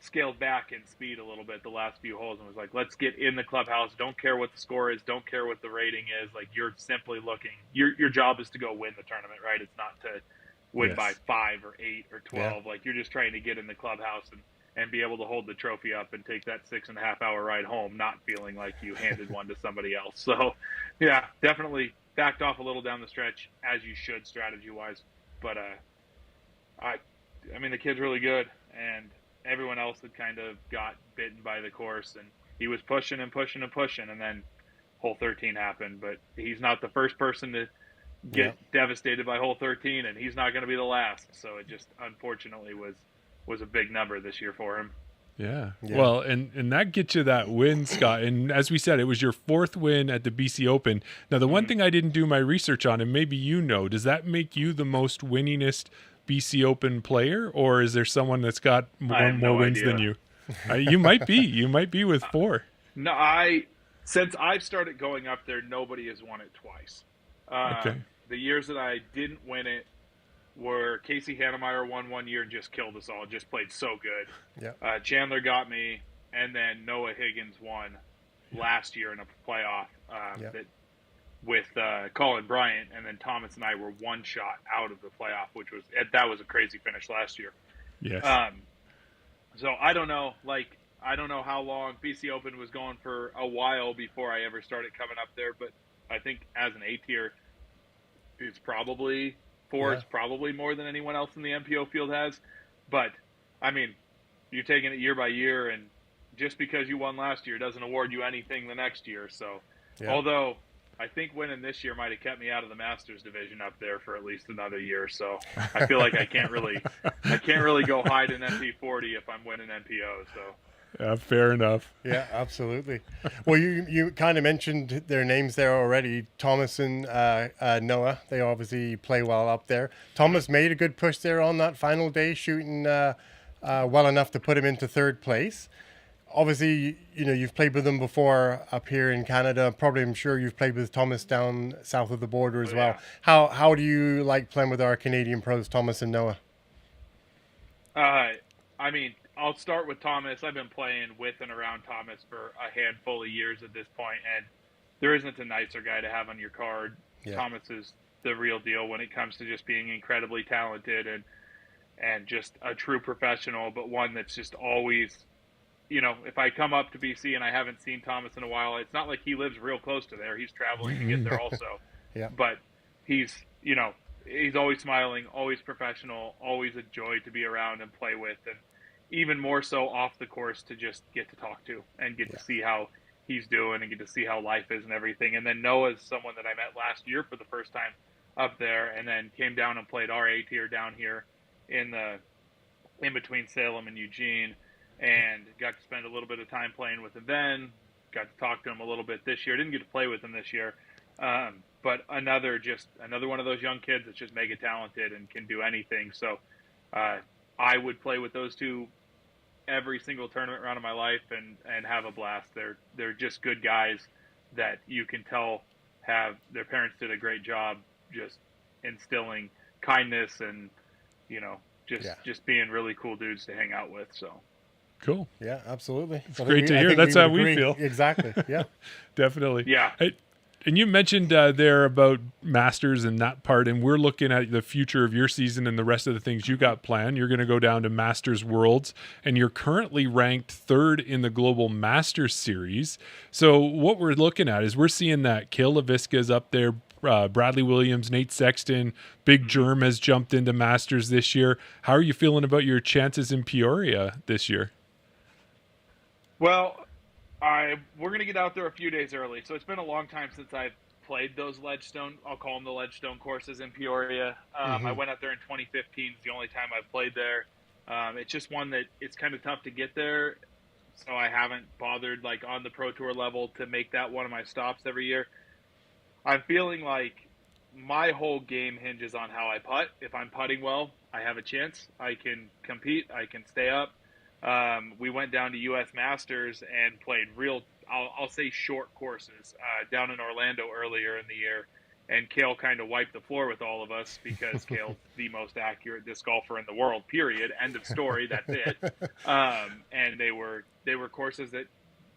scaled back in speed a little bit the last few holes and was like, let's get in the clubhouse. Don't care what the score is. Don't care what the rating is. Like, you're simply looking, your job is to go win the tournament, right? It's not to win by 5 or 8 or 12. Like, you're just trying to get in the clubhouse and be able to hold the trophy up and take that 6.5 hour ride home, not feeling like you handed one to somebody else. So yeah, definitely backed off a little down the stretch, as you should strategy wise. But, I mean, the kid's really good, and everyone else had kind of got bitten by the course, and he was pushing and pushing and pushing, and then hole 13 happened. But he's not the first person to get devastated by hole 13, and he's not going to be the last. So it just unfortunately was a big number this year for him. Yeah. Well, and that gets you that win, Scott. And as we said, it was your 4th win at the BC Open. Now, the one thing I didn't do my research on, and maybe you know, does that make you the most winningest BC Open player, or is there someone that's got more wins than you? You might be. You might be with 4. No, since I've started going up there, nobody has won it twice. Okay. The years that I didn't win it were Casey Hannemeyer won one year and just killed us all. Just played so good. Yeah. Chandler got me, and then Noah Higgins won last year in a playoff that with Colin Bryant, and then Thomas and I were 1 shot out of the playoff, that was a crazy finish last year. Yes. So I don't know, I don't know how long BC Open was going for a while before I ever started coming up there, but I think as an A tier, it's probably 4 is probably more than anyone else in the MPO field has. But I mean, you're taking it year by year, and just because you won last year doesn't award you anything the next year. So although I think winning this year might have kept me out of the Masters division up there for at least another year. So I feel like I can't really go hide in MP40 if I'm winning MPO. So fair enough. Yeah, absolutely. Well, you kind of mentioned their names there already. Thomas and Noah, they obviously play well up there. Thomas made a good push there on that final day, shooting well enough to put him into 3rd place. Obviously, you've played with them before up here in Canada. Probably, I'm sure you've played with Thomas down south of the border as well. How do you like playing with our Canadian pros, Thomas and Noah? I mean, I'll start with Thomas. I've been playing with and around Thomas for a handful of years at this point, and there isn't a nicer guy to have on your card. Yeah. Thomas is the real deal when it comes to just being incredibly talented and just a true professional, but one that's just always, if I come up to BC and I haven't seen Thomas in a while, it's not like he lives real close to there. He's traveling to get there also. But he's always smiling, always professional, always a joy to be around and play with. And even more so off the course to just get to talk to and get to see how he's doing and get to see how life is and everything. And then Noah's someone that I met last year for the first time up there, and then came down and played our A tier down here in between Salem and Eugene, and got to spend a little bit of time playing with him then. Got to talk to him a little bit this year. Didn't get to play with him this year. But another one of those young kids that's just mega talented and can do anything. So I would play with those two every single tournament round of my life and have a blast. They're just good guys that you can tell have their parents did a great job just instilling kindness and, just being really cool dudes to hang out with. So. Cool. Yeah, absolutely. It's great to hear. That's how we feel. Exactly. Yeah. Definitely. Yeah. And you mentioned there about Masters and that part, and we're looking at the future of your season and the rest of the things you got planned. You're going to go down to Masters Worlds, and you're currently ranked 3rd in the Global Masters Series. So what we're looking at is we're seeing that Kale LaVisca's up there, Bradley Williams, Nate Sexton, Big Germ has jumped into Masters this year. How are you feeling about your chances in Peoria this year? Well, we're going to get out there a few days early. So it's been a long time since I've played those Ledgestone, I'll call them the Ledgestone courses in Peoria. I went out there in 2015. It's the only time I've played there. It's just one that it's kind of tough to get there. So I haven't bothered like on the Pro Tour level to make that one of my stops every year. I'm feeling like my whole game hinges on how I putt. If I'm putting well, I have a chance. I can compete. I can stay up. We went down to U.S. Masters and played real, I'll say short courses down in Orlando earlier in the year. And Kale kind of wiped the floor with all of us because Kale's the most accurate disc golfer in the world, period. End of story. That's it. And they were courses that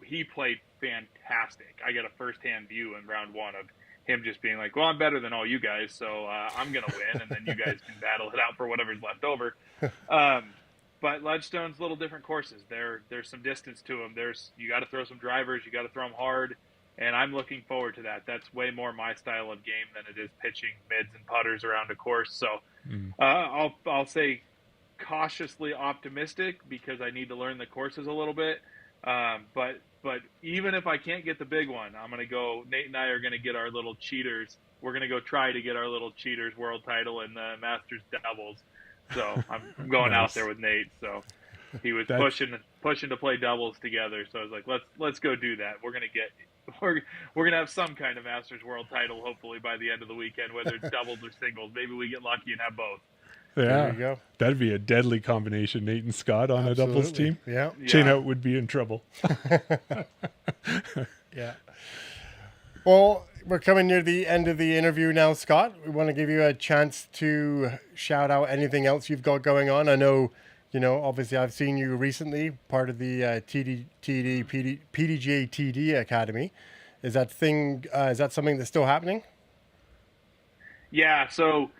he played fantastic. I got a firsthand view in round one of him just being like, well, I'm better than all you guys, so I'm going to win, and then you guys can battle it out for whatever's left over. But Ledgestone's little different courses. There's some distance to them. You got to throw some drivers. You got to throw them hard, and I'm looking forward to that. That's way more my style of game than it is pitching mids and putters around a course. So I'll say cautiously optimistic because I need to learn the courses a little bit. But even if I can't get the big one, I'm going to go. Nate and I are going to get our little cheaters. We're going to go try to get our little cheaters world title in the Masters doubles. So I'm going Nice. out there with Nate. So he was pushing to play doubles together. So I was like, let's go do that. We're gonna have some kind of Masters world title hopefully by the end of the weekend, whether it's doubles or singles. Maybe we get lucky and have both. Yeah, There you go. That'd be a deadly combination, Nate and Scott on a doubles team. Yeah. Chain Out would be in trouble. Yeah. Well, we're coming near the end of the interview now, Scott. We want to give you a chance to shout out anything else you've got going on. I know, obviously I've seen you recently, part of the PDGA TD Academy. Is that something that's still happening? Yeah, so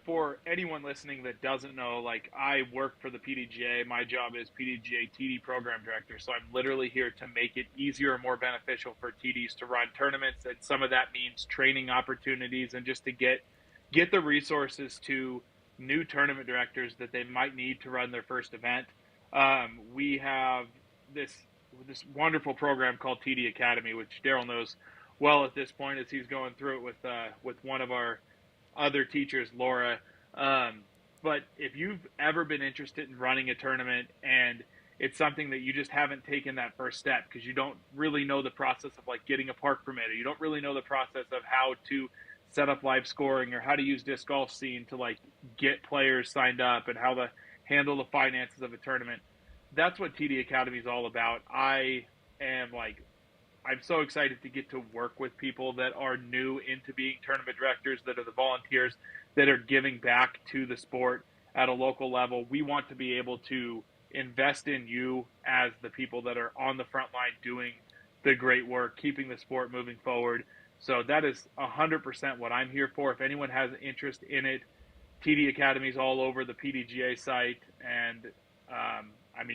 for anyone listening that doesn't know, like I work for the PDGA. My job is PDGA TD Program Director, so I'm literally here to make it easier and more beneficial for TDs to run tournaments, and some of that means training opportunities and just to get the resources to new tournament directors that they might need to run their first event. We have this wonderful program called TD Academy, which Daryl knows well at this point as he's going through it with one of our other teachers, Laura. But if you've ever been interested in running a tournament and it's something that you just haven't taken that first step because you don't really know the process of like getting a park permit, or you don't really know the process of how to set up live scoring or how to use disc golf scene to like get players signed up and how to handle the finances of a tournament, that's what TD Academy is all about. I'm so excited to get to work with people that are new into being tournament directors, that are the volunteers, that are giving back to the sport at a local level. We want to be able to invest in you as the people that are on the front line doing the great work, keeping the sport moving forward. So that is 100% what I'm here for. If anyone has an interest in it, TD Academy's all over the PDGA site. And,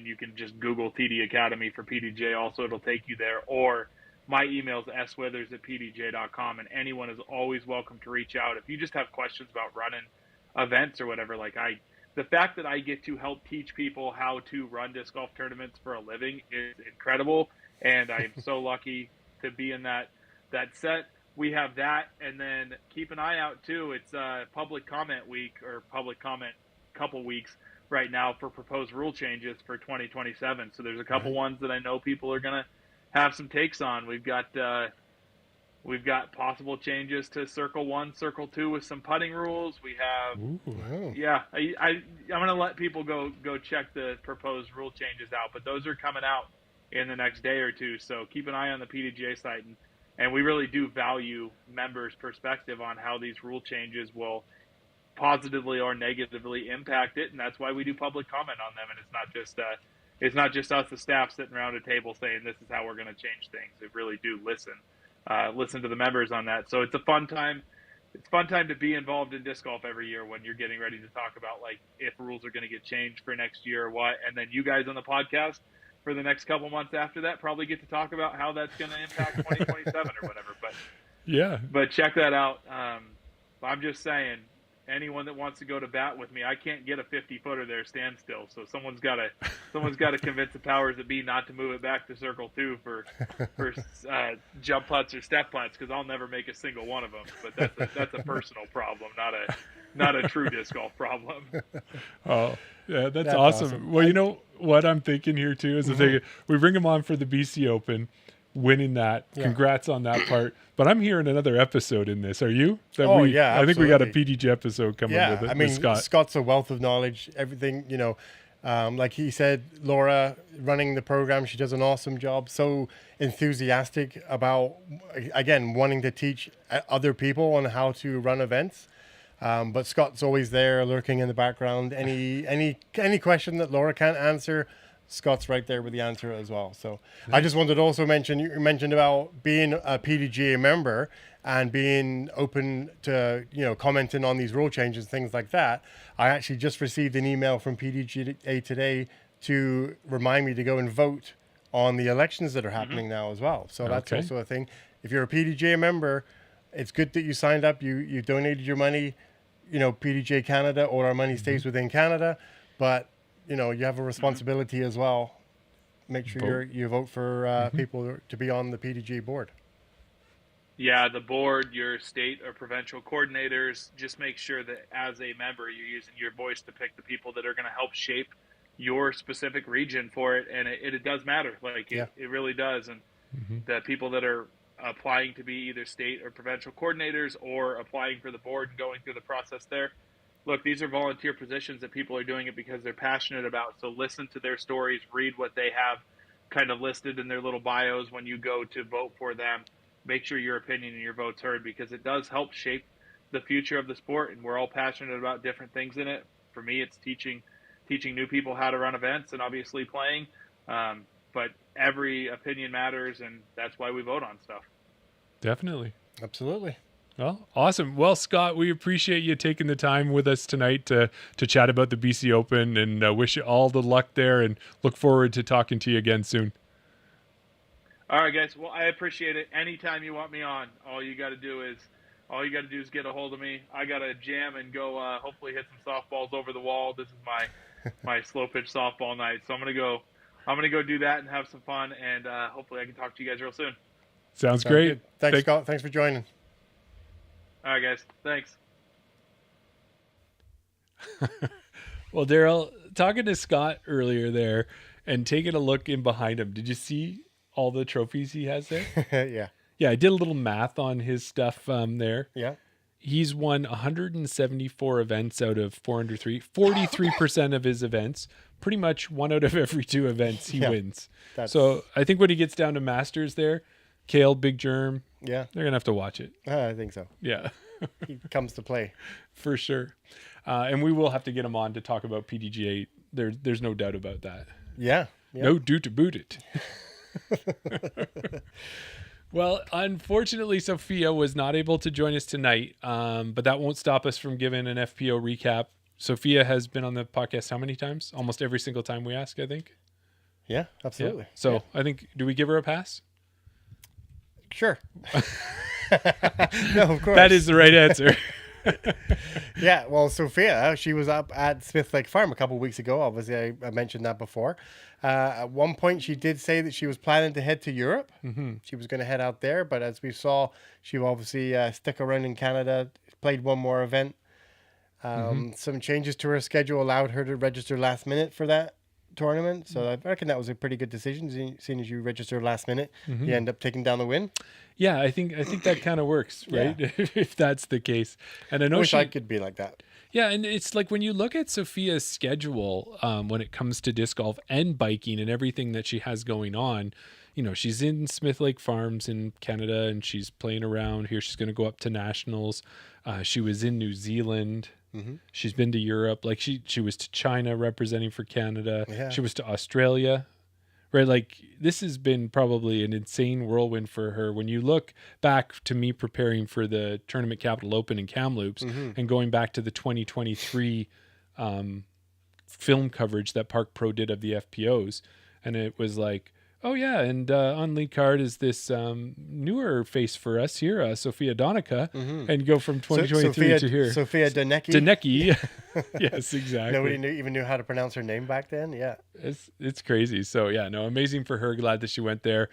you can just Google TD Academy for PDGA. Also, it'll take you there. Or my email is swithers@pdj.com, and anyone is always welcome to reach out. If you just have questions about running events or whatever, like the fact that I get to help teach people how to run disc golf tournaments for a living is incredible, and I am so lucky to be in that set. We have that, and then keep an eye out too. It's public comment week, or public comment couple weeks right now for proposed rule changes for 2027. So there's a couple ones that I know people are gonna have some takes on. We've got possible changes to Circle 1, Circle 2 with some putting rules. We have, yeah, I'm going to let people go check the proposed rule changes out, but those are coming out in the next day or two. So keep an eye on the PDGA site, and we really do value members' perspective on how these rule changes will positively or negatively impact it, and that's why we do public comment on them. And it's not just us, the staff, sitting around a table saying this is how we're going to change things. They really do listen to the members on that. So it's a fun time. It's fun time to be involved in disc golf every year when you're getting ready to talk about like if rules are going to get changed for next year or what. And then you guys on the podcast for the next couple months after that probably get to talk about how that's going to impact 2027 or whatever. But check that out. I'm just saying, anyone that wants to go to bat with me, I can't get a 50-footer there standstill. So someone's got to convince the powers that be not to move it back to Circle 2 for jump putts or step putts, because I'll never make a single one of them. But that's a personal problem, not a true disc golf problem. Oh, yeah, that's awesome. Well, you know what I'm thinking here too is we bring him on for the BC Open, winning that. Yeah. Congrats on that part. But I'm hearing another episode in this. Are you? Yeah, I think we got a PDG episode coming with it. I mean, Scott. Scott's a wealth of knowledge. Everything, like he said, Laura running the program, she does an awesome job. So enthusiastic about, again, wanting to teach other people on how to run events. But Scott's always there, lurking in the background. Any question that Laura can't answer, Scott's right there with the answer as well. So I just wanted to also mention, you mentioned about being a PDGA member and being open to, commenting on these rule changes, things like that. I actually just received an email from PDGA today to remind me to go and vote on the elections that are happening now as well. So that's also a thing. If you're a PDGA member, it's good that you signed up, you donated your money, PDGA Canada, or our money stays within Canada, but you have a responsibility as well. Make sure you vote for people to be on the PDGA board. Yeah, the board, your state or provincial coordinators, just make sure that as a member, you're using your voice to pick the people that are going to help shape your specific region for it. And it does matter. It really does. And the people that are applying to be either state or provincial coordinators or applying for the board and going through the process there, look, these are volunteer positions that people are doing it because they're passionate about. So listen to their stories, read what they have kind of listed in their little bios when you go to vote for them. Make sure your opinion and your vote's heard, because it does help shape the future of the sport, and we're all passionate about different things in it. For me, it's teaching new people how to run events and obviously playing. But every opinion matters, and that's why we vote on stuff. Definitely. Absolutely. Well, awesome. Well, Scott, we appreciate you taking the time with us tonight to chat about the BC Open, and wish you all the luck there, and look forward to talking to you again soon. All right, guys. Well, I appreciate it. Anytime you want me on, all you got to do is get a hold of me. I got to jam and go hopefully hit some softballs over the wall. This is my slow pitch softball night. So I'm going to go do that and have some fun, and hopefully I can talk to you guys real soon. Sounds great. Good. Thanks, Scott. Thanks for joining. All right, guys. Thanks. Well, Daryl, talking to Scott earlier there and taking a look in behind him, did you see all the trophies he has there? Yeah. Yeah, I did a little math on his stuff there. Yeah. He's won 174 events out of 403, 43% of his events. Pretty much 1 out of every 2 events he wins. So I think when he gets down to Masters there, Kale, Big Germ, they're going to have to watch it. I think so. Yeah. He comes to play. For sure. And we will have to get him on to talk about PDGA. There's no doubt about that. Yeah. No doubt about it. Well, unfortunately, Sofia was not able to join us tonight, but that won't stop us from giving an FPO recap. Sofia has been on the podcast how many times? Almost every single time we ask, I think. Yeah, absolutely. Yeah. So I think, do we give her a pass? Sure. No, of course. That is the right answer. Yeah, well, Sophia, she was up at Smith Lake Farm a couple of weeks ago. Obviously, I mentioned that before. At one point, she did say that she was planning to head to Europe. Mm-hmm. She was going to head out there, but as we saw, she obviously stuck around in Canada, played one more event. Some changes to her schedule allowed her to register last minute for that tournament. So I reckon that was a pretty good decision. Seeing as you register last minute, you end up taking down the win. Yeah, I think that kind of works, right? Yeah. If that's the case. And I know I could be like that. Yeah, and it's like when you look at Sophia's schedule, when it comes to disc golf and biking and everything that she has going on, you know, she's in Smith Lake Farms in Canada and she's playing around here. She's going to go up to nationals. She was in New Zealand. Mm-hmm. She's been to Europe. Like she was to China representing for Canada. Yeah. She was to Australia. Right, like this has been probably an insane whirlwind for her. When you look back to me preparing for the Tournament Capital Open in Kamloops and going back to the 2023 film coverage that Park Pro did of the FPOs, and it was like, oh yeah, and on lead card is this newer face for us here, Sofia Donnecke, and go from 2023 to here. Sofia Donnecke. Donnecke. Yes, exactly. Nobody even knew how to pronounce her name back then. Yeah, it's crazy. So yeah, no, amazing for her. Glad that she went there.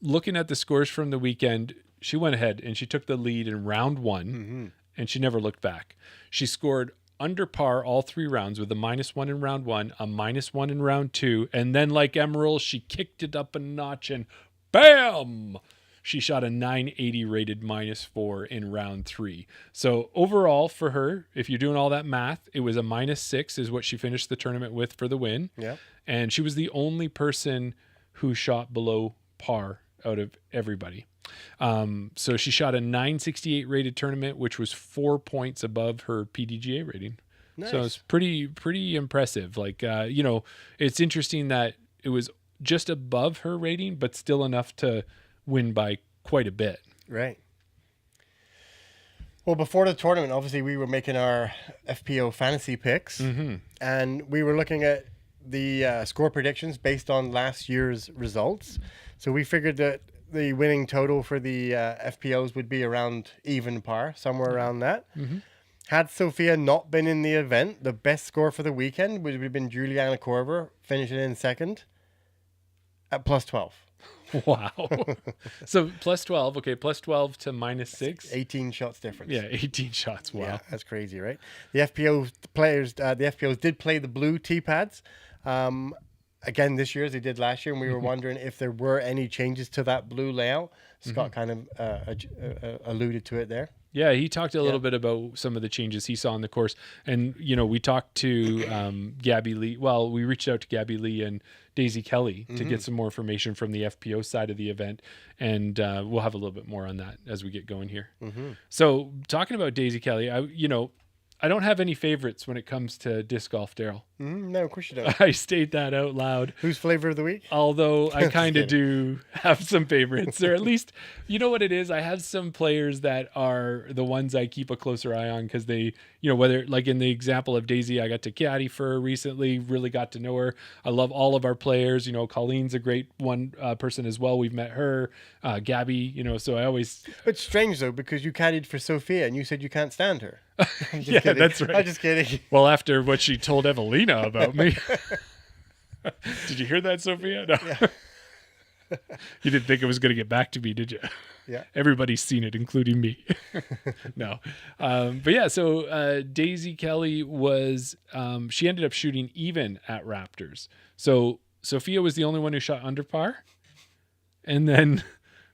Looking at the scores from the weekend, she went ahead and she took the lead in round one, and she never looked back. She scored under par all 3 rounds with a -1 in round 1, a -1 in round 2, and then like Emerald, she kicked it up a notch and bam! She shot a 980 rated -4 in round 3. So overall for her, if you're doing all that math, it was a -6 is what she finished the tournament with for the win. Yeah. And she was the only person who shot below par out of everybody. So she shot a 968 rated tournament, which was 4 points above her PDGA rating. Nice. So it's pretty impressive. Like, you know, it's interesting that it was just above her rating, but still enough to win by quite a bit. Right. Well, before the tournament, obviously we were making our FPO fantasy picks, and we were looking at the score predictions based on last year's results. So we figured that the winning total for the FPOs would be around even par, somewhere around that. Had Sophia not been in the event, the best score for the weekend would have been Juliana Korver, finishing in second at +12. Wow. So +12, okay, +12 to -6. 18 shots difference. Yeah, 18 shots. Wow. Yeah, that's crazy, right? The FPO players, the FPOs did play the blue tee pads. Again, this year as they did last year, and we were wondering if there were any changes to that blue layout. Scott kind of alluded to it there. Yeah, he talked a little bit about some of the changes he saw on the course. And, you know, we talked to Gabby Lee. Well, we reached out to Gabby Lee and Daisy Kelly to get some more information from the FPO side of the event. And we'll have a little bit more on that as we get going here. So talking about Daisy Kelly, I don't have any favorites when it comes to disc golf, Daryl. No, of course you don't. I state that out loud. Who's flavor of the week? Although I kind of do have some favorites, or at least, you know what it is? I have some players that are the ones I keep a closer eye on because they, you know, whether like in the example of Daisy, I got to caddy for her recently, really got to know her. I love all of our players. You know, Colleen's a great one person as well. We've met her, Gabby, you know, so I always. It's strange though, because you caddied for Sophia and you said you can't stand her. Yeah, kidding. That's right. I'm just kidding. Well, after what she told Evelina about me. Did you hear that, Sophia? No. Yeah. You didn't think it was going to get back to me, did you? Yeah. Everybody's seen it, including me. No. But yeah, so Daisy Kelly was, she ended up shooting even at Raptors. So Sophia was the only one who shot under par. And then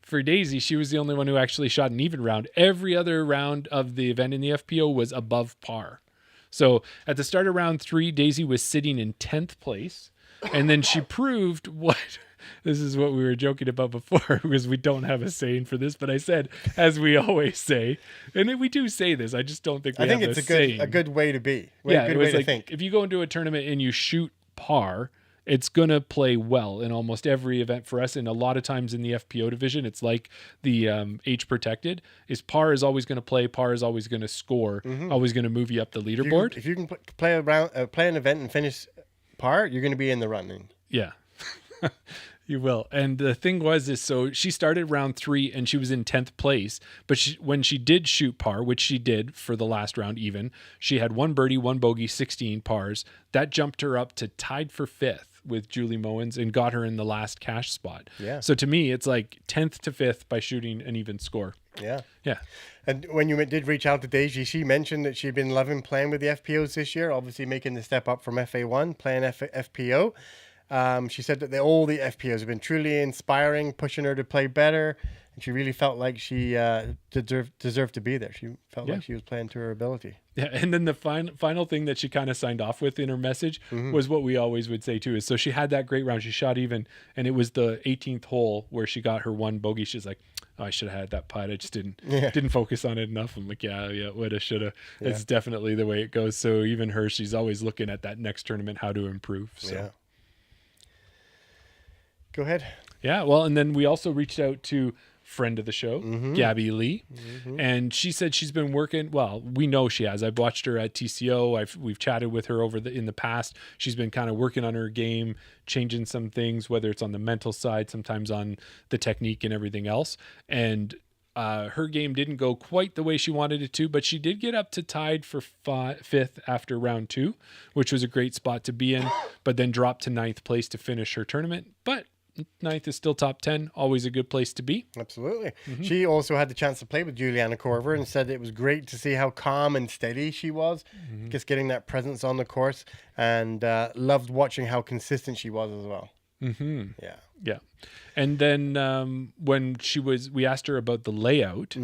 for Daisy, she was the only one who actually shot an even round. Every other round of the event in the FPO was above par. So at the start of round 3, Daisy was sitting in 10th place. And then she proved what, this is what we were joking about before, because we don't have a saying for this, but I said, as we always say, and we do say this, I just don't think we have a saying. A good way to be. Yeah, good it was way to like, think. if you go into a tournament and you shoot par, it's going to play well in almost every event for us. And a lot of times in the FPO division, it's like the age protected is par is always going to play. Par is always going to score, always going to move you up the leaderboard. If you can play an event and finish par, you're going to be in the running. Yeah. You will. And the thing is so she started round 3 and she was in 10th place. But when she did shoot par, which she did for the last round even, she had 1 birdie, 1 bogey, 16 pars. That jumped her up to tied for 5th with Julie Mowens and got her in the last cash spot. Yeah. So to me, it's like 10th to 5th by shooting an even score. Yeah. Yeah. And when you did reach out to Daisy, she mentioned that she'd been loving playing with the FPOs this year, obviously making the step up from FA1, playing FPO. She said that all the FPOs have been truly inspiring, pushing her to play better. And she really felt like she deserved to be there. She felt like she was playing to her ability. Yeah, and then the final thing that she kind of signed off with in her message was what we always would say too, is so she had that great round. She shot even, and it was the 18th hole where she got her 1 bogey. She's like, oh, I should have had that putt. I just didn't focus on it enough. I'm like, yeah, woulda, shoulda. Yeah. It's definitely the way it goes. So even her, she's always looking at that next tournament, how to improve. So. Yeah. Go ahead. Yeah, well, and then we also reached out to friend of the show, Gabby Lee, and she said she's been working. Well, we know she has. I've watched her at TCO. We've chatted with her in the past. She's been kind of working on her game, changing some things, whether it's on the mental side, sometimes on the technique and everything else. And her game didn't go quite the way she wanted it to, but she did get up to tied for 5th after round 2, which was a great spot to be in, but then dropped to 9th place to finish her tournament. But 9th is still top 10, always a good place to be. Absolutely. She also had the chance to play with Juliana Korver and said it was great to see how calm and steady she was, just getting that presence on the course, and loved watching how consistent she was as well. Yeah. And then when we asked her about the layout,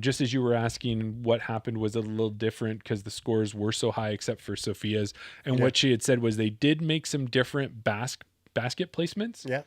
just as you were asking, what happened was a little different because the scores were so high except for Sophia's. And what she had said was they did make some different basket placements. Yeah.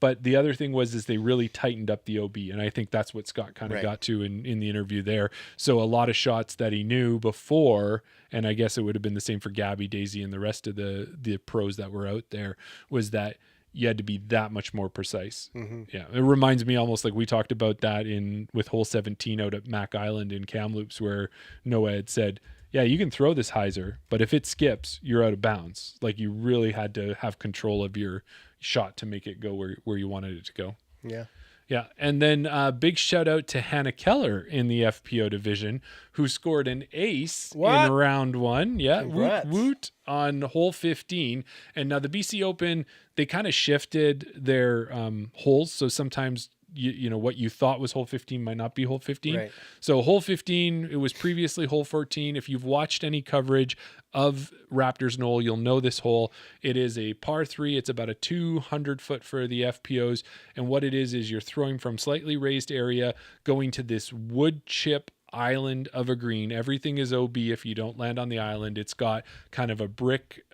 But the other thing is they really tightened up the OB. And I think that's what Scott kind of got to in the interview there. So a lot of shots that he knew before, and I guess it would have been the same for Gabby, Daisy, and the rest of the pros that were out there, was that you had to be that much more precise. Yeah. It reminds me almost like we talked about that with hole 17 out at Mac Island in Kamloops, where Noah had said, yeah, you can throw this hyzer, but if it skips, you're out of bounds. Like you really had to have control of your shot to make it go where you wanted it to go. Yeah. Yeah. And then big shout out to Hannah Keller in the FPO division, who scored an ace in round 1. Yeah. Congrats. Woot on hole 15. And now the BC Open, they kind of shifted their holes. So sometimes you know what you thought was hole 15 might not be hole 15. Right. So hole 15, it was previously hole 14. If you've watched any coverage of Raptors Knoll, you'll know this hole. It is a par 3. It's about a 200 foot for the FPOs. And what it is you're throwing from slightly raised area, going to this wood chip island of a green. Everything is OB if you don't land on the island. It's got kind of a brick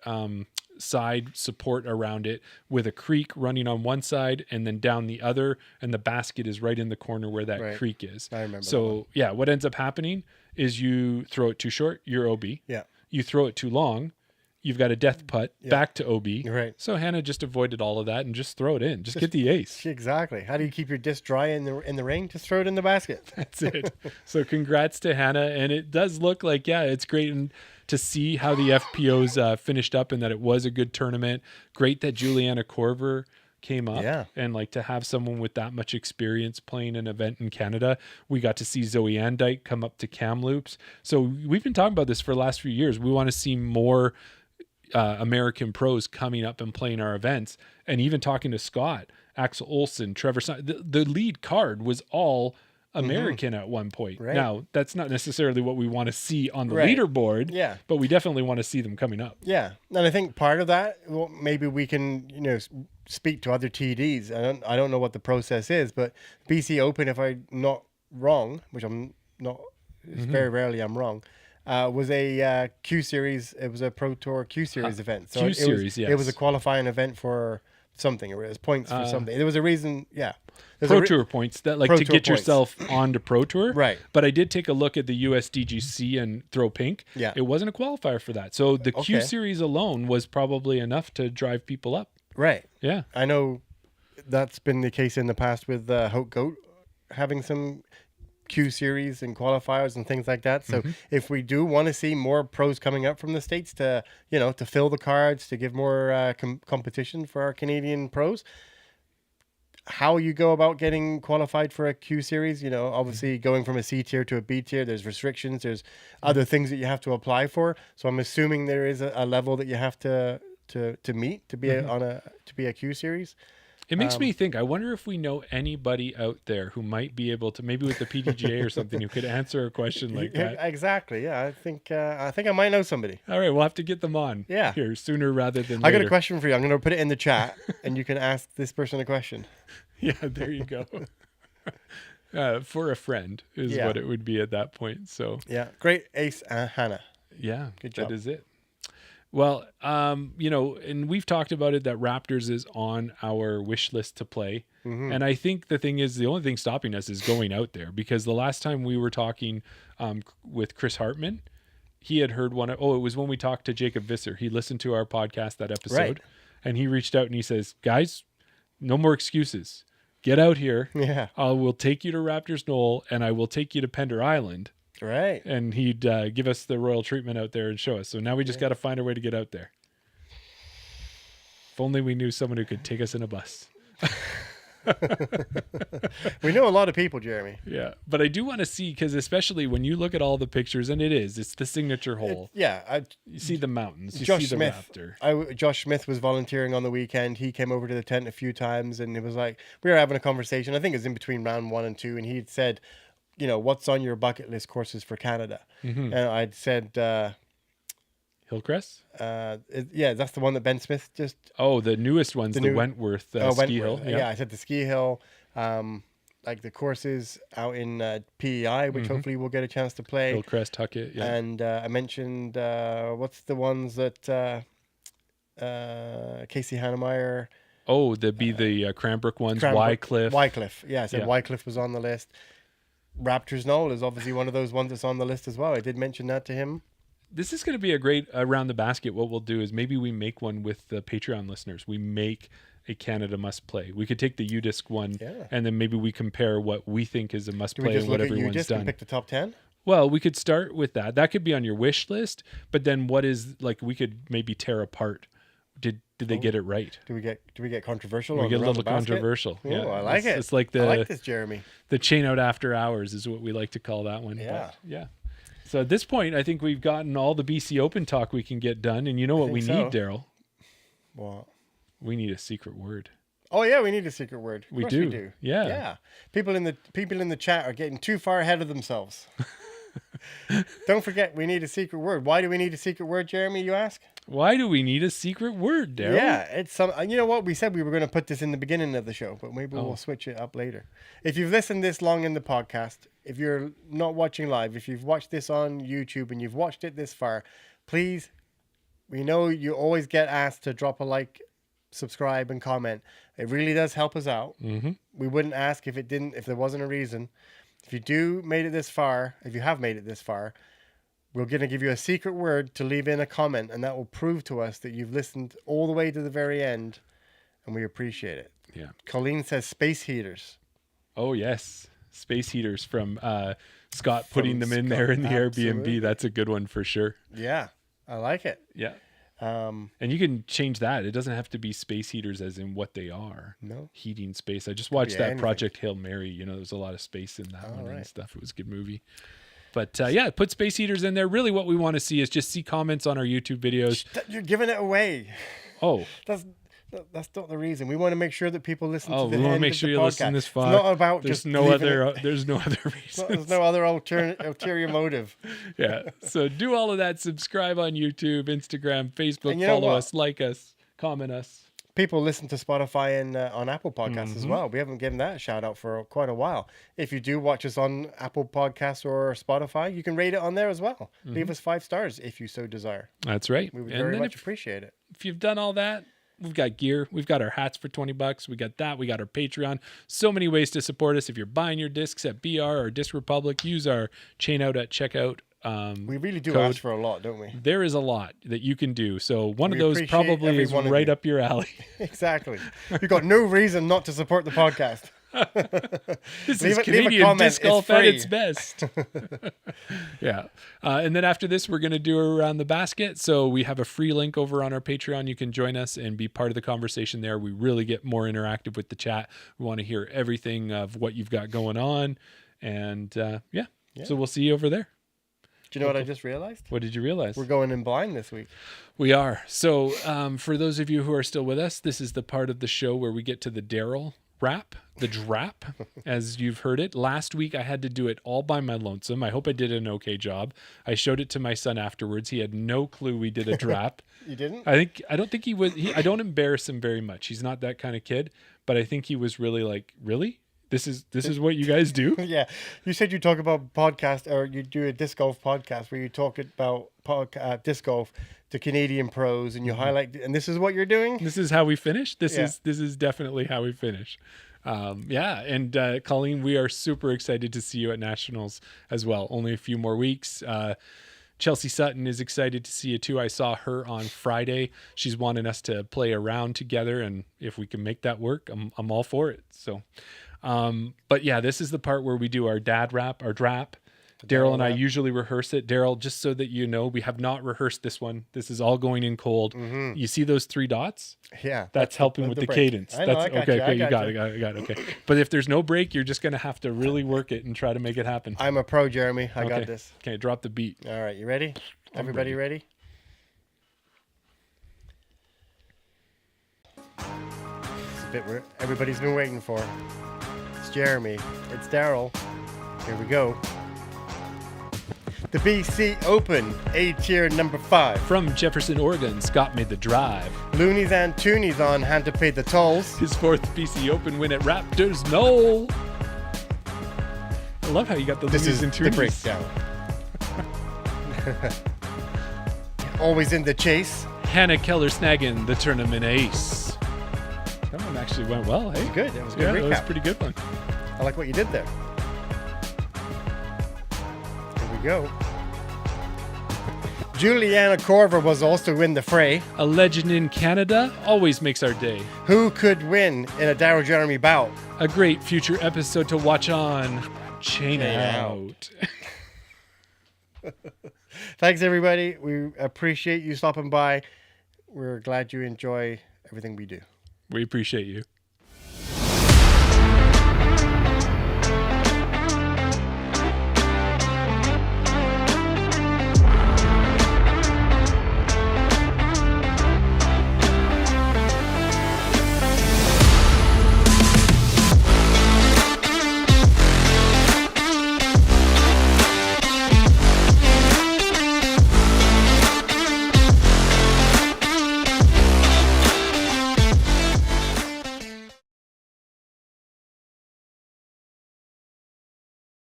side support around it with a creek running on one side and then down the other, and the basket is right in the corner where that creek is. I remember. So yeah, what ends up happening is you throw it too short, you're OB. Yeah. You throw it too long, you've got a death putt back to OB. Right. So Hannah just avoided all of that and just throw it in. Just get the ace. Exactly. How do you keep your disc dry in the rain? Just throw it in the basket. That's it. So congrats to Hannah. And it does look like, it's great to see how the FPOs finished up and that it was a good tournament. Great that Juliana Korver came up. Yeah. And like to have someone with that much experience playing an event in Canada. We got to see Zoe Andike come up to Kamloops. So we've been talking about this for the last few years. We want to see more American pros coming up and playing our events, and even talking to Scott, Axel Olsen, Trevor. The lead card was all American at one point. Right. Now that's not necessarily what we want to see on the leaderboard. Yeah, but we definitely want to see them coming up. Yeah, and I think part of that, well, maybe we can speak to other TDs. I don't know what the process is, but BC Open, if I'm not wrong, which I'm not, very rarely I'm wrong. Was a Q Series. It was a Pro Tour Q Series event. So it was a qualifying event for something. It was points for something. There was a reason. Yeah, Pro Tour points that to get yourself onto Pro Tour. Right. But I did take a look at the USDGC and Throw Pink. Yeah. It wasn't a qualifier for that. So the Q Series alone was probably enough to drive people up. Right. Yeah. I know that's been the case in the past with Hope Goat having some Q series and qualifiers and things like that. So if we do want to see more pros coming up from the States to, to fill the cards, to give more competition for our Canadian pros, how you go about getting qualified for a Q series, obviously going from a C tier to a B tier, there's restrictions, there's other things that you have to apply for. So I'm assuming there is a level that you have to meet to be to be a Q series. It makes me think, I wonder if we know anybody out there who might be able to, maybe with the PDGA or something, who could answer a question like that. Exactly. Yeah. I think I might know somebody. All right. We'll have to get them on here sooner rather than later. I got a question for you. I'm going to put it in the chat and you can ask this person a question. Yeah, there you go. For a friend is what it would be at that point. So yeah, great ace, Hannah. Yeah, good job. That is it. Well, and we've talked about it that Raptors is on our wish list to play. And I think the thing is, the only thing stopping us is going out there, because the last time we were talking with Chris Hartman, he had heard it was when we talked to Jacob Visser. He listened to our podcast, that episode, and he reached out and he says, guys, no more excuses. Get out here. Yeah. I will take you to Raptors Knoll and I will take you to Pender Island. Right. And he'd give us the royal treatment out there and show us. So now we just got to find a way to get out there. If only we knew someone who could take us in a bus. We know a lot of people, Jeremy. Yeah. But I do want to see, because especially when you look at all the pictures, and it's the signature hole. You see the mountains. You see the raptor. Josh Smith was volunteering on the weekend. He came over to the tent a few times, and it was like, we were having a conversation. I think it was in between round 1 and 2, and he'd said, what's on your bucket list courses for Canada? And I'd said, Hillcrest? That's the one that Ben Smith just... Oh, the newest one's the Wentworth ski hill. Yeah, I said the ski hill. Like the courses out in PEI, which hopefully we'll get a chance to play. Hillcrest, Tuckett, yeah. And I mentioned, what's the ones that Casey Hannemeyer... Oh, the Cranbrook ones, Wycliffe. Wycliffe, yeah. I said Wycliffe was on the list. Raptors Knoll is obviously one of those ones that's on the list as well. I did mention that to him. This is going to be a great around the basket. What we'll do is maybe we make one with the Patreon listeners. We make a Canada must play. We could take the UDisc one and then maybe we compare what we think is a must play and what everyone's UDisc done. And pick the top 10? Well, we could start with that. That could be on your wish list, but then what is, like, we could maybe tear apart. Did they get it right? Do we get controversial? We get a little controversial. Yeah, I like it. It's like I like this, Jeremy. The chain out after hours is what we like to call that one. Yeah. But, yeah. So at this point, I think we've gotten all the BC Open talk we can get done. And you know what we need, Daryl? What? We need a secret word. Oh yeah, we need a secret word. We do. Yeah. Yeah. People in the chat are getting too far ahead of themselves. Don't forget, we need a secret word. Why do we need a secret word, Jeremy, you ask? Why do we need a secret word, Daryl? Yeah, it's some. You know what? We said we were going to put this in the beginning of the show, but maybe we'll switch it up later. If you've listened this long in the podcast, if you're not watching live, if you've watched this on YouTube and you've watched it this far, please, we know you always get asked to drop a like, subscribe, and comment. It really does help us out. Mm-hmm. We wouldn't ask if there wasn't a reason. If you have made it this far, we're going to give you a secret word to leave in a comment, and that will prove to us that you've listened all the way to the very end, and we appreciate it. Yeah. Colleen says space heaters. Oh, yes. Space heaters from Scott putting them in there in the Airbnb. That's a good one for sure. Yeah, I like it. Yeah. And you can change that. It doesn't have to be space heaters as in what they are. No. Heating space. I just watched that Project Hail Mary. There's a lot of space in that one and stuff. It was a good movie. But put space heaters in there. Really what we want to see is just see comments on our YouTube videos. You're giving it away. Oh. That's not the reason. We want to make sure that people listen to the end of the podcast. We want to make sure you listen this far. It's not about there's no other reason. There's no other ulterior motive. Yeah. So do all of that. Subscribe on YouTube, Instagram, Facebook. Follow us, like us, comment us. People listen to Spotify and on Apple Podcasts as well. We haven't given that a shout out for quite a while. If you do watch us on Apple Podcasts or Spotify, you can rate it on there as well. Leave us 5 stars if you so desire. That's right. We would very much appreciate it. If you've done all that, we've got gear. We've got our hats for $20. We got that. We got our Patreon. So many ways to support us. If you're buying your discs at BR or Disc Republic, use our chain out at checkout. We really do code. ask for a lot, don't we? There is a lot that you can do. So one of those probably is right up your alley. Exactly. You've got no reason not to support the podcast. This Leave is a Canadian comment. disc It's golf at free. its best. Yeah. And then after this, we're going to do Around the Basket. So we have a free link over on our Patreon. You can join us and be part of the conversation there. We really get more interactive with the chat. We want to hear everything of what you've got going on. And yeah. So we'll see you over there. Do you know what I just realized? What did you realize? We're going in blind this week. We are. So for those of you who are still with us, this is the part of the show where we get to the Daryl rap, the drap, as you've heard it. Last week, I had to do it all by my lonesome. I hope I did an okay job. I showed it to my son afterwards. He had no clue we did a drap. You didn't? I don't think he was. I don't embarrass him very much. He's not that kind of kid. But I think he was really like, really? This is what you guys do? Yeah. You said you talk about podcast, or you do a disc golf podcast where you talk about disc golf to Canadian pros, and you highlight, and this is what you're doing? This is how we finish. This Yeah. is definitely how we finish. And Colleen, we are super excited to see you at Nationals as well. Only a few more weeks. Chelsea Sutton is excited to see you too. I saw her on Friday. She's wanting us to play around together, and if we can make that work, I'm all for it. So, but yeah, this is the part where we do our dad rap, our drap. Daryl and I usually rehearse it. Daryl, just so that you know, we have not rehearsed this one. This is all going in cold. You see those 3 dots? Yeah. That's helping with the break. cadence. I know, That's I got okay. you, Okay, I you got got you. it. Okay. But if there's no break, you're just gonna have to really work it and try to make it happen. I'm a pro, Jeremy. I Okay. got this. Okay, drop the beat. All right. You ready? Everybody ready? It's a bit where everybody's been waiting for. It's Jeremy. It's Daryl. Here we go. The BC Open, A-tier number 5. From Jefferson, Oregon, Scott made the drive. Loonies and Toonies on hand to pay the tolls. His 4th BC Open win at Raptors Knoll. I love how you got the This Loonies is and the Toonies. breakdown. Always in the chase. Hannah Keller snagging the tournament ace. That one actually went well, hey? Good. That was a Yeah, good that was a recap. pretty good one. I like what you did there. Here we go. Juliana Corver was also in the fray. A legend in Canada always makes our day. Who could win in a Daryl Jeremy bout? A great future episode to watch on Chain Chain Out. Thanks, everybody. We appreciate you stopping by. We're glad you enjoy everything we do. We appreciate you.